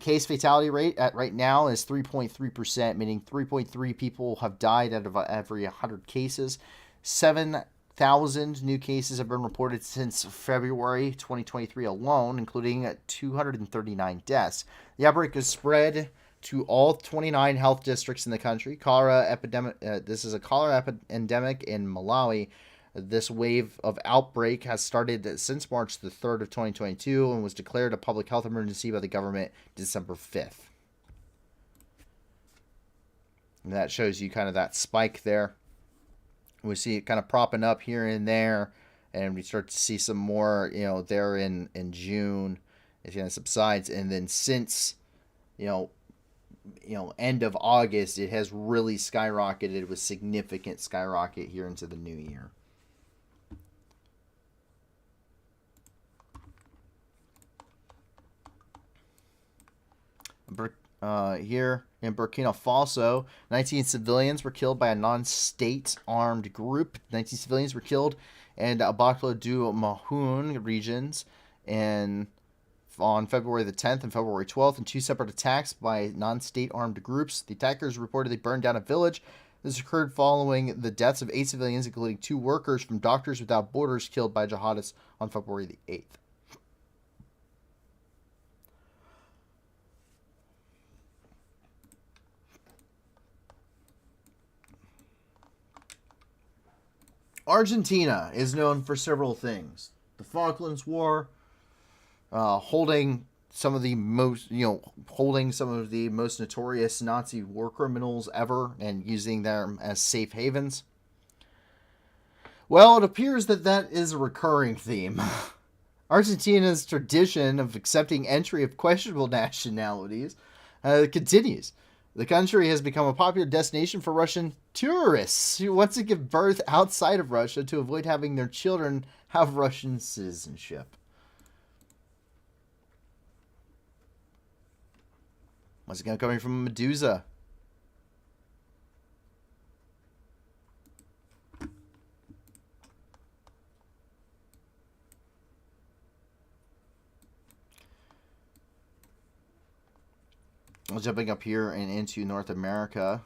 Case fatality rate at right now is 3.3%, meaning 3.3 people have died out of every 100 cases. 7,000 new cases have been reported since February 2023 alone, including 239 deaths. The outbreak is spread to all 29 health districts in the country. Cholera epidemic. This is a cholera endemic in Malawi. This wave of outbreak has started since March the 3rd of 2022 and was declared a public health emergency by the government December 5th. And that shows you kind of that spike there. We see it kind of propping up here and there, and we start to see some more, there in June. It kind of subsides, and then since, end of August, it has really skyrocketed with significant skyrocket here into the new year. Here in Burkina Faso, 19 civilians were killed by a non-state armed group. 19 civilians were killed in Abaklo du Mahoun regions on February the 10th and February 12th in 2 separate attacks by non-state armed groups. The attackers reportedly burned down a village. This occurred following the deaths of 8 civilians, including 2 workers from Doctors Without Borders killed by jihadists on February the 8th. Argentina is known for several things. The Falklands War, holding some of the most notorious Nazi war criminals ever and using them as safe havens. Well, it appears that is a recurring theme. Argentina's tradition of accepting entry of questionable nationalities continues. The country has become a popular destination for Russian tourists who want to give birth outside of Russia to avoid having their children have Russian citizenship. Once again, coming from Medusa. Jumping up here and into North America,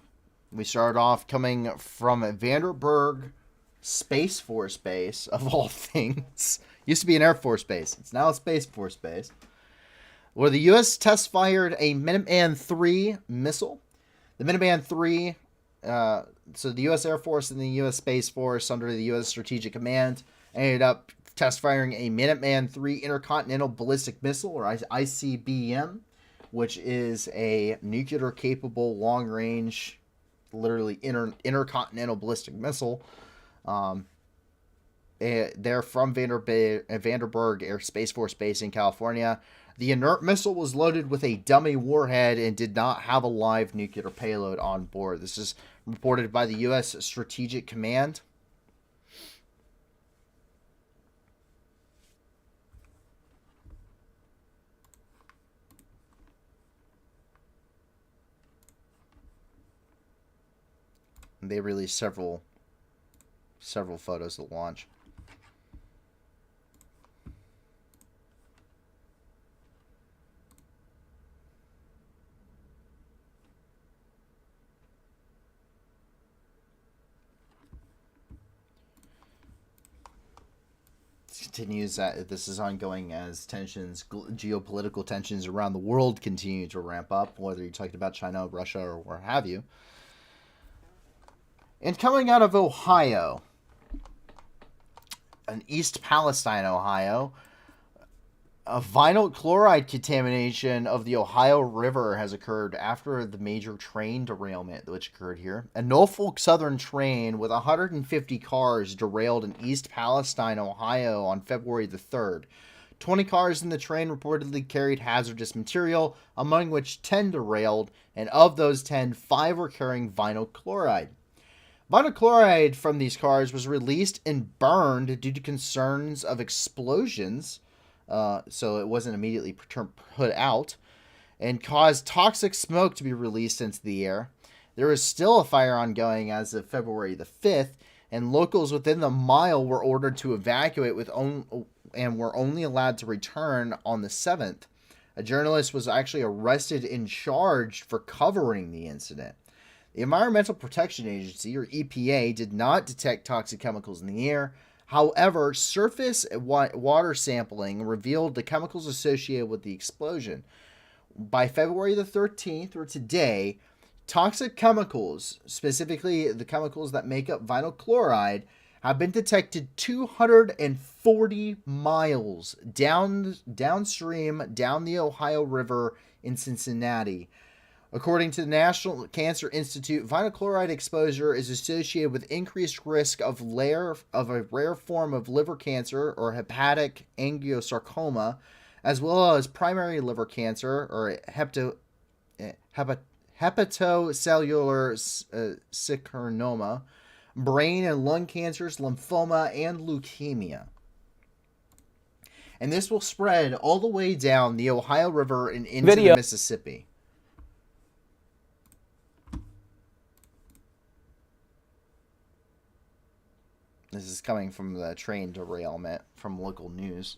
we started off coming from Vandenberg Space Force Base, of all things. Used to be an Air Force Base. It's now a Space Force Base, where the U.S. test fired a Minuteman III missile. The Minuteman III, so the U.S. Air Force and the U.S. Space Force under the U.S. Strategic Command ended up test firing a Minuteman III intercontinental ballistic missile, or ICBM, which is a nuclear-capable, long-range, literally intercontinental ballistic missile. They're from Vandenberg Air Space Force Base in California. The inert missile was loaded with a dummy warhead and did not have a live nuclear payload on board. This is reported by the U.S. Strategic Command. They released several photos of the launch. Continues that this is ongoing as geopolitical tensions around the world continue to ramp up, whether you're talking about China, Russia, or where have you. And coming out of Ohio, in East Palestine, Ohio, a vinyl chloride contamination of the Ohio River has occurred after the major train derailment which occurred here. A Norfolk Southern train with 150 cars derailed in East Palestine, Ohio on February the 3rd. 20 cars in the train reportedly carried hazardous material, among which 10 derailed, and of those 10, 5 were carrying vinyl chloride. Vinyl chloride from these cars was released and burned due to concerns of explosions, so it wasn't immediately put out, and caused toxic smoke to be released into the air. There is still a fire ongoing as of February the 5th, and locals within the mile were ordered to evacuate and were only allowed to return on the 7th. A journalist was actually arrested and charged for covering the incident. The Environmental Protection Agency, or EPA, did not detect toxic chemicals in the air. However, surface water sampling revealed the chemicals associated with the explosion. By February the 13th, or today, toxic chemicals, specifically the chemicals that make up vinyl chloride, have been detected 240 miles downstream down the Ohio River in Cincinnati. According to the National Cancer Institute, vinyl chloride exposure is associated with increased risk of a rare form of liver cancer or hepatic angiosarcoma, as well as primary liver cancer or hepatocellular carcinoma, brain and lung cancers, lymphoma, and leukemia. And this will spread all the way down the Ohio River and into the Mississippi. This is coming from the train derailment from local news.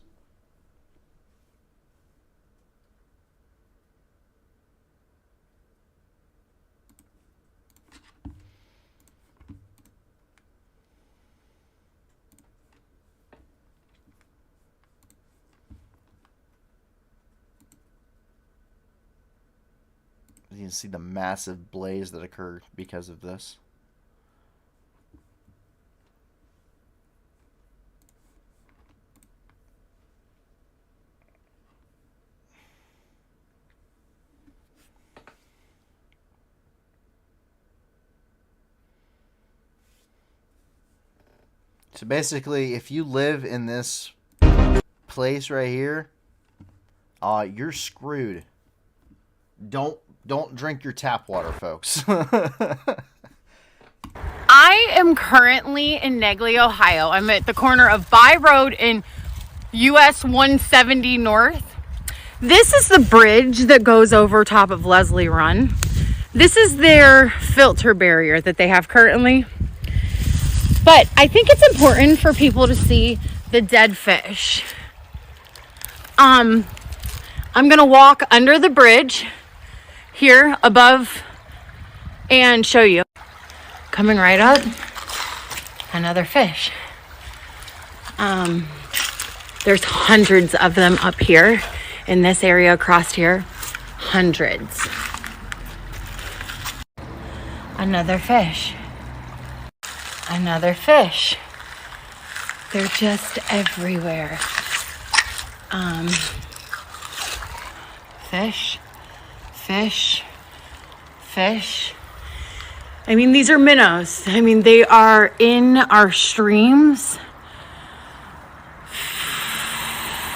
You can see the massive blaze that occurred because of this. So basically, if you live in this place right here, you're screwed. Don't drink your tap water, folks. I am currently in Negley, Ohio. I'm at the corner of By Road and US 170 North. This is the bridge that goes over top of Leslie Run. This is their filter barrier that they have currently. But I think it's important for people to see the dead fish. I'm gonna walk under the bridge here above and show you. Coming right up, another fish. There's hundreds of them up here in this area across here. Hundreds. Another fish. Another fish. They're just everywhere. Fish, fish, fish. I mean, these are minnows. I mean, they are in our streams.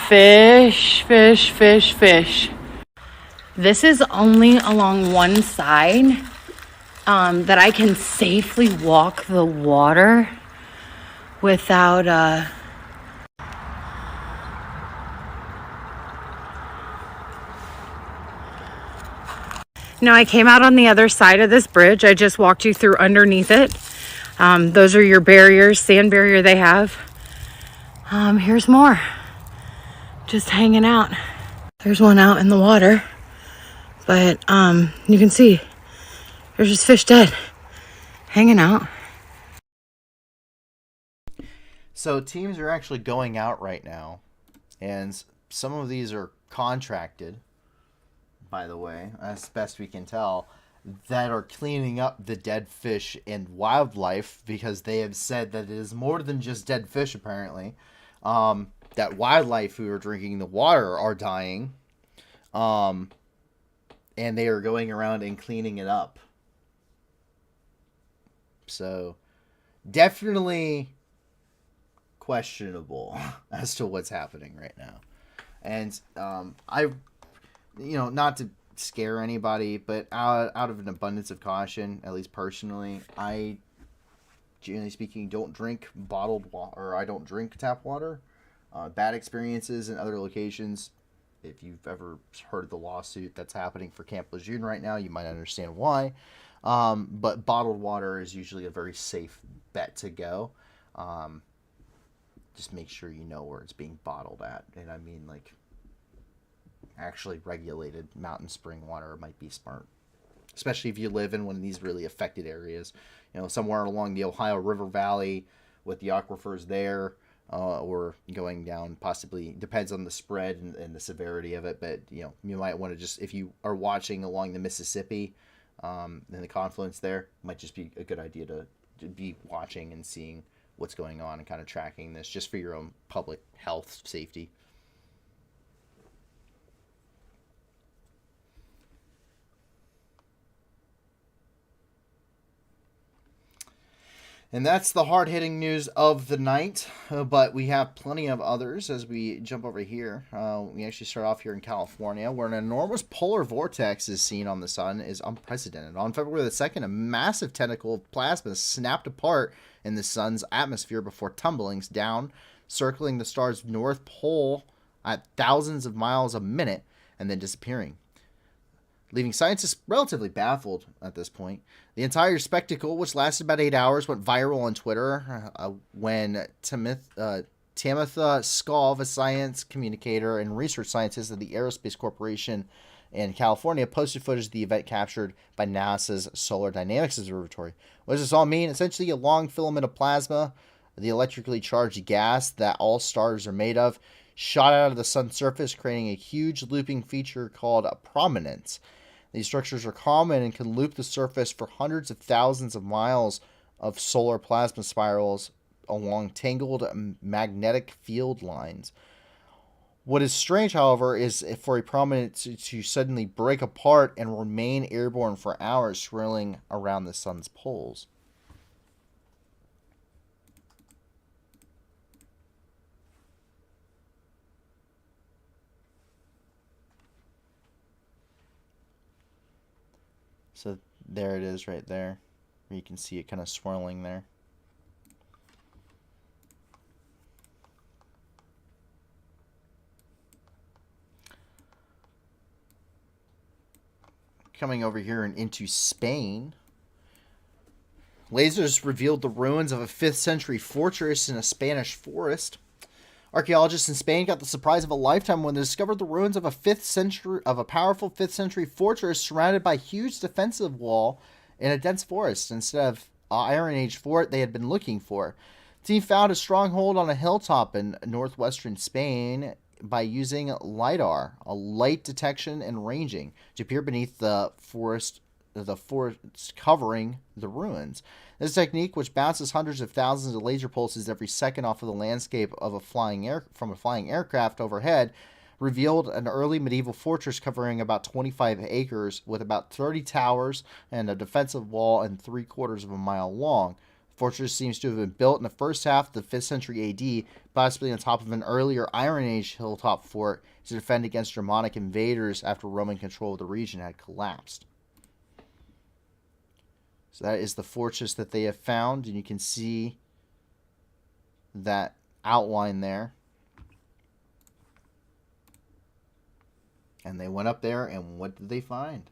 Fish, fish, fish, fish. This is only along one side that I can safely walk the water without Now, I came out on the other side of this bridge. I just walked you through underneath it. Those are your barriers, sand barrier they have. Here's more. Just hanging out. There's one out in the water. But you can see there's just fish dead. Hanging out. So teams are actually going out right now. And some of these are contracted, by the way, as best we can tell, that are cleaning up the dead fish and wildlife, because they have said that it is more than just dead fish, apparently. That wildlife who are drinking the water are dying. And they are going around and cleaning it up. So, definitely questionable as to what's happening right now. And not to scare anybody, but out of an abundance of caution, at least personally, I, generally speaking, don't drink bottled water, or I don't drink tap water. Bad experiences in other locations. If you've ever heard of the lawsuit that's happening for Camp Lejeune right now, you might understand why. But bottled water is usually a very safe bet to go. Just make sure you know where it's being bottled at. And I mean, like, actually regulated mountain spring water might be smart, especially if you live in one of these really affected areas, somewhere along the Ohio River Valley with the aquifers there, or going down, possibly depends on the spread and the severity of it, but you might want to just, if you are watching along the Mississippi and the confluence there, might just be a good idea to be watching and seeing what's going on and kind of tracking this just for your own public health safety. And that's the hard-hitting news of the night, but we have plenty of others as we jump over here. We actually start off here in California, where an enormous polar vortex is seen on the sun is unprecedented. On February the 2nd, a massive tentacle of plasma snapped apart in the sun's atmosphere before tumbling down, circling the star's north pole at thousands of miles a minute, and then disappearing, leaving scientists relatively baffled at this point. The entire spectacle, which lasted about 8 hours, went viral on Twitter when Tamitha Skov, a science communicator and research scientist at the Aerospace Corporation in California, posted footage of the event captured by NASA's Solar Dynamics Observatory. What does this all mean? Essentially, a long filament of plasma, the electrically charged gas that all stars are made of, shot out of the sun's surface, creating a huge looping feature called a prominence. These structures are common and can loop the surface for hundreds of thousands of miles of solar plasma spirals along tangled magnetic field lines. What is strange, however, is for a prominence to suddenly break apart and remain airborne for hours, swirling around the sun's poles. So there it is right there. You can see it kind of swirling there. Coming over here and into Spain. Lasers revealed the ruins of a 5th century fortress in a Spanish forest. Archaeologists in Spain got the surprise of a lifetime when they discovered the ruins of a powerful 5th century fortress surrounded by a huge defensive wall in a dense forest instead of Iron Age fort they had been looking for. The team found a stronghold on a hilltop in northwestern Spain by using LiDAR, a light detection and ranging, to peer beneath the forest covering the ruins. This technique, which bounces hundreds of thousands of laser pulses every second off of the landscape of from a flying aircraft overhead, revealed an early medieval fortress covering about 25 acres with about 30 towers and a defensive wall and 3/4 of a mile long. The fortress seems to have been built in the first half of the 5th century AD, possibly on top of an earlier Iron Age hilltop fort to defend against Germanic invaders after Roman control of the region had collapsed. So that is the fortress that they have found, and you can see that outline there. And they went up there, and what did they find?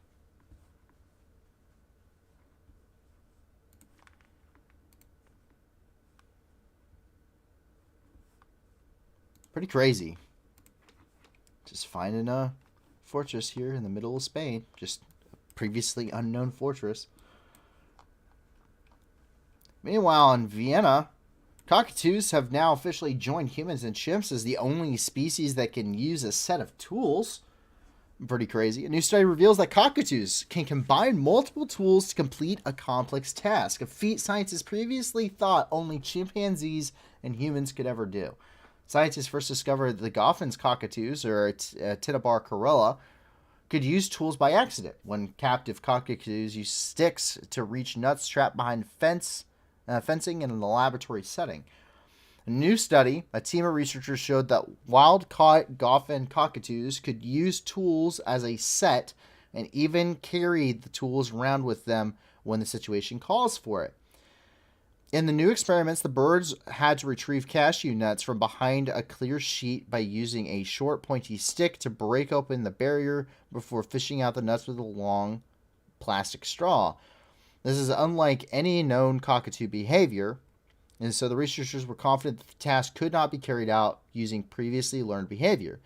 Pretty crazy. Just finding a fortress here in the middle of Spain. Just a previously unknown fortress. Meanwhile, in Vienna, cockatoos have now officially joined humans and chimps as the only species that can use a set of tools. Pretty crazy. A new study reveals that cockatoos can combine multiple tools to complete a complex task, a feat scientists previously thought only chimpanzees and humans could ever do. Scientists first discovered the Goffin's cockatoos, or Titabar corella, could use tools by accident when captive cockatoos use sticks to reach nuts trapped behind fencing in a laboratory setting. A new study, a team of researchers showed that wild-caught Goffin cockatoos could use tools as a set and even carry the tools around with them when the situation calls for it. In the new experiments, the birds had to retrieve cashew nuts from behind a clear sheet by using a short, pointy stick to break open the barrier before fishing out the nuts with a long plastic straw. This is unlike any known cockatoo behavior, and so the researchers were confident that the task could not be carried out using previously learned behavior.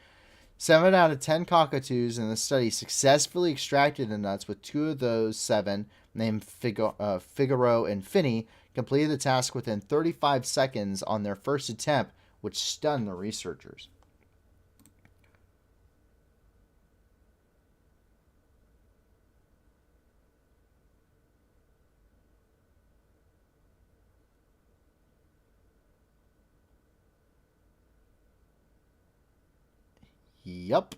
7 out of 10 cockatoos in the study successfully extracted the nuts, with 2 of those 7, named Figaro and Finney, completed the task within 35 seconds on their first attempt, which stunned the researchers. Yup.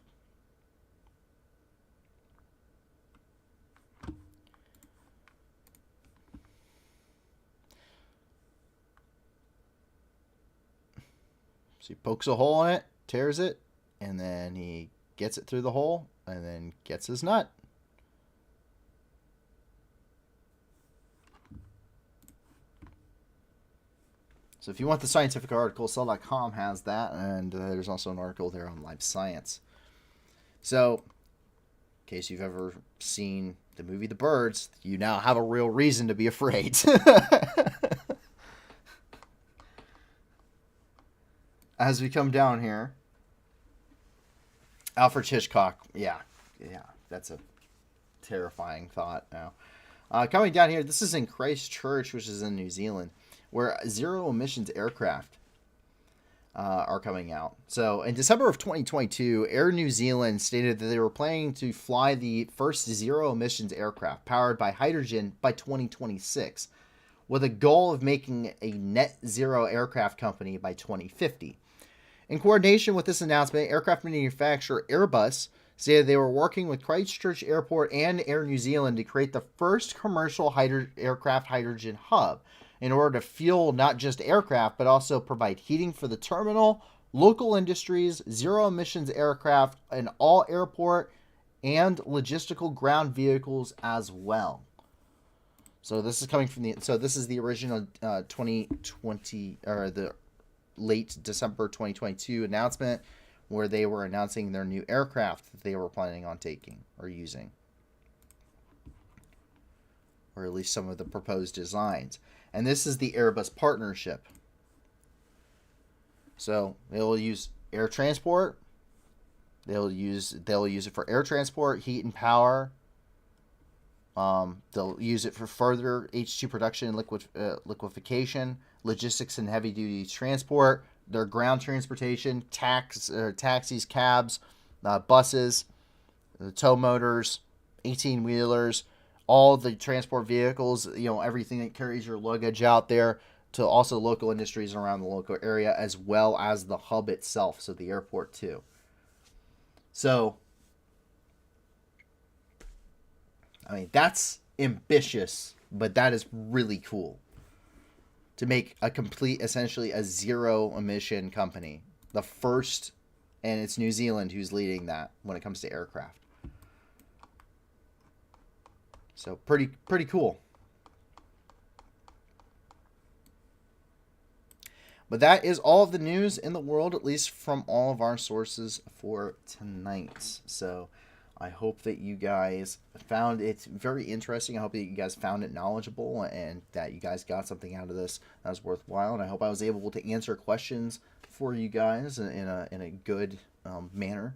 So he pokes a hole in it, tears it, and then he gets it through the hole, and then gets his nut. So if you want the scientific article, Cell.com has that, and there's also an article there on Live Science. So, in case you've ever seen the movie The Birds, you now have a real reason to be afraid. As we come down here, Alfred Hitchcock, yeah, that's a terrifying thought now. Coming down here, this is in Christchurch, which is in New Zealand, where zero emissions aircraft are coming out. So in December of 2022, Air New Zealand stated that they were planning to fly the first zero emissions aircraft powered by hydrogen by 2026, with a goal of making a net zero aircraft company by 2050. In coordination with this announcement, aircraft manufacturer Airbus stated they were working with Christchurch Airport and Air New Zealand to create the first commercial aircraft hydrogen hub, in order to fuel not just aircraft, but also provide heating for the terminal, local industries, zero emissions aircraft, and all airport and logistical ground vehicles as well. So this is coming from this is the original 2020 or the late December 2022 announcement, where they were announcing their new aircraft that they were planning on taking or using, or at least some of the proposed designs. And this is the Airbus partnership. So they'll use air transport. They'll use it for air transport, heat and power. They'll use it for further H2 production and liquefaction, logistics and heavy duty transport, their ground transportation, taxis, cabs, buses, tow motors, 18-wheelers, all the transport vehicles, everything that carries your luggage out there, to also local industries around the local area, as well as the hub itself, so the airport too. So, I mean, that's ambitious, but that is really cool. To make a complete, essentially a zero emission company. The first, and it's New Zealand who's leading that when it comes to aircraft. So pretty cool. But that is all of the news in the world, at least from all of our sources for tonight. So I hope that you guys found it very interesting. I hope that you guys found it knowledgeable and that you guys got something out of this that was worthwhile. And I hope I was able to answer questions for you guys in a good manner.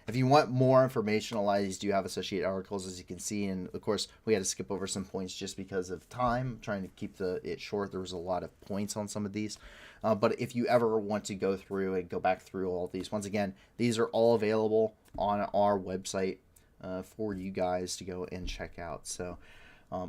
If you want more information, a lot of these do have associated articles, as you can see. And, of course, we had to skip over some points just because of time. I'm trying to keep it short. There was a lot of points on some of these. But if you ever want to go through and go back through all these, once again, these are all available on our website for you guys to go and check out. So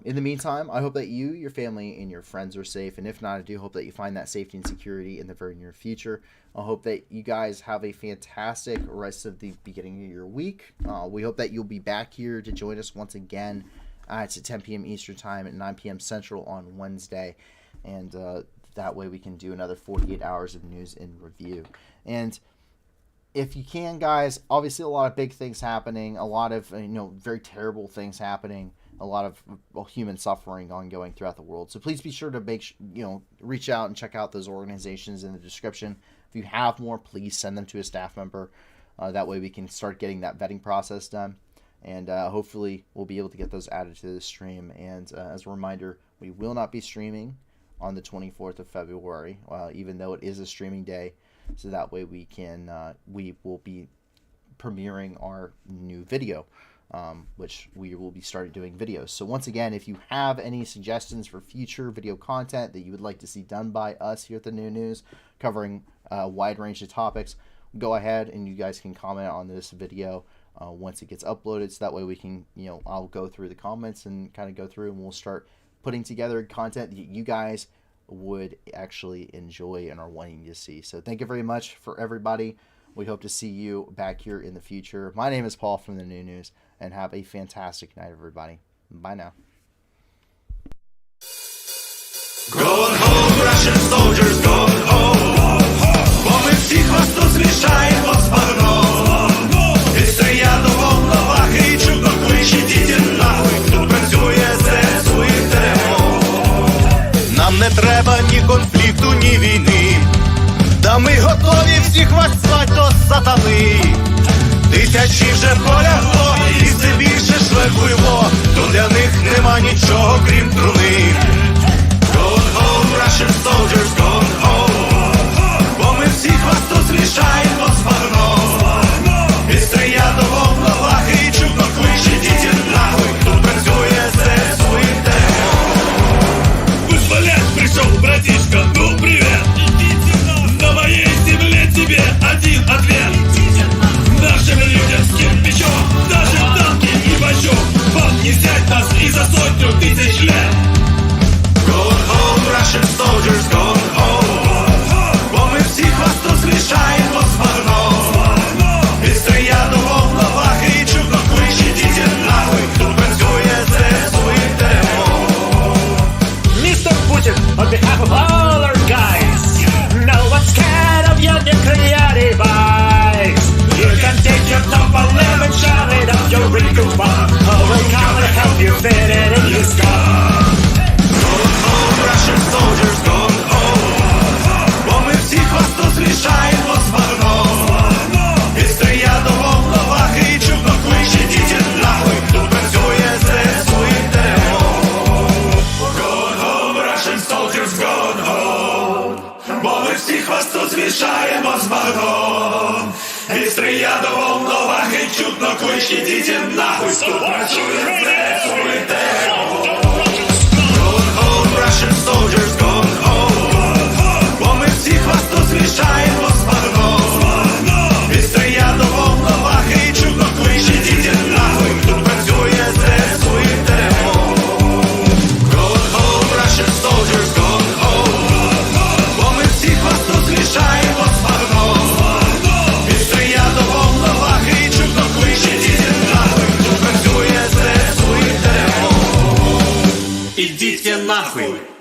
in the meantime, I hope that you, your family, and your friends are safe. And if not, I do hope that you find that safety and security in the very near future. I hope that you guys have a fantastic rest of the beginning of your week. We hope that you'll be back here to join us once again at 10 p.m. Eastern Time at 9 p.m. Central on Wednesday. And that way we can do another 48 hours of news and review. And if you can, guys, obviously a lot of big things happening, a lot of very terrible things happening, a lot of human suffering ongoing throughout the world. So please be sure to reach out and check out those organizations in the description. If you have more, please send them to a staff member. That way we can start getting that vetting process done. And hopefully we'll be able to get those added to the stream. And as a reminder, we will not be streaming on the 24th of February, even though it is a streaming day. So that way we will be premiering our new video, which we will be starting doing videos. So once again, if you have any suggestions for future video content that you would like to see done by us here at the New News, covering a wide range of topics, go ahead and you guys can comment on this video once it gets uploaded. So that way we can, I'll go through the comments and kind of go through, and we'll start putting together content that you guys would actually enjoy and are wanting to see. So thank you very much for everybody. We hope to see you back here in the future. My name is Paul from the New News, and have a fantastic night, everybody. Bye now. Going home, Russian soldiers, going home. Бо ми всіх вас тут змішаємо з багном. І стоять до волновах, і чудно кличе діти нахуй. Тут працює ЗСУ і ТРО. Нам не треба ні конфлікту, ні війни. Та ми готові всіх вас звать до сатани. Тисячі вже полягло, і все більше шлейфуйло. То для них нема нічого, крім труни. Going home, Russian soldiers, going home. Бо ми всіх вас тут змішаємо з багном. І стоять до волновах, і чудно кличе діти нахуй. Тут працює ЗСУ і ТРО. Вызволять пришел, братишка, ну привет. На моей земле тебе один ответ. Нашим людям с кирпичом, даже танки и бочок. Вам не взять нас и за 100 тысяч лет. Going home, Russian soldiers, going home. Бо ми всіх вас тут змішаємо з багном. І стоять до волновах, і чудно кличе діти нахуй. Тут працює ЗСУ і ТРО. Mr. Putin, on behalf of all our guys, no one's scared of your nuclear device. You can take your top 11 and shove it up your rear. Стрія до волновахи, чутно клич, ідіть нахуй, тут працює ЗСУ і ТРО. Going home, Russian soldiers, going home. Бо ми всіх вас тут змішаємо з багном. Від Стрия до волновахи, чутно клич, ідіть нахуй, тут працює ЗСУ і ТРО. Going home, Russian soldiers, going home. Бо ми всіх вас тут змішаємо з багном. Идите нахуй!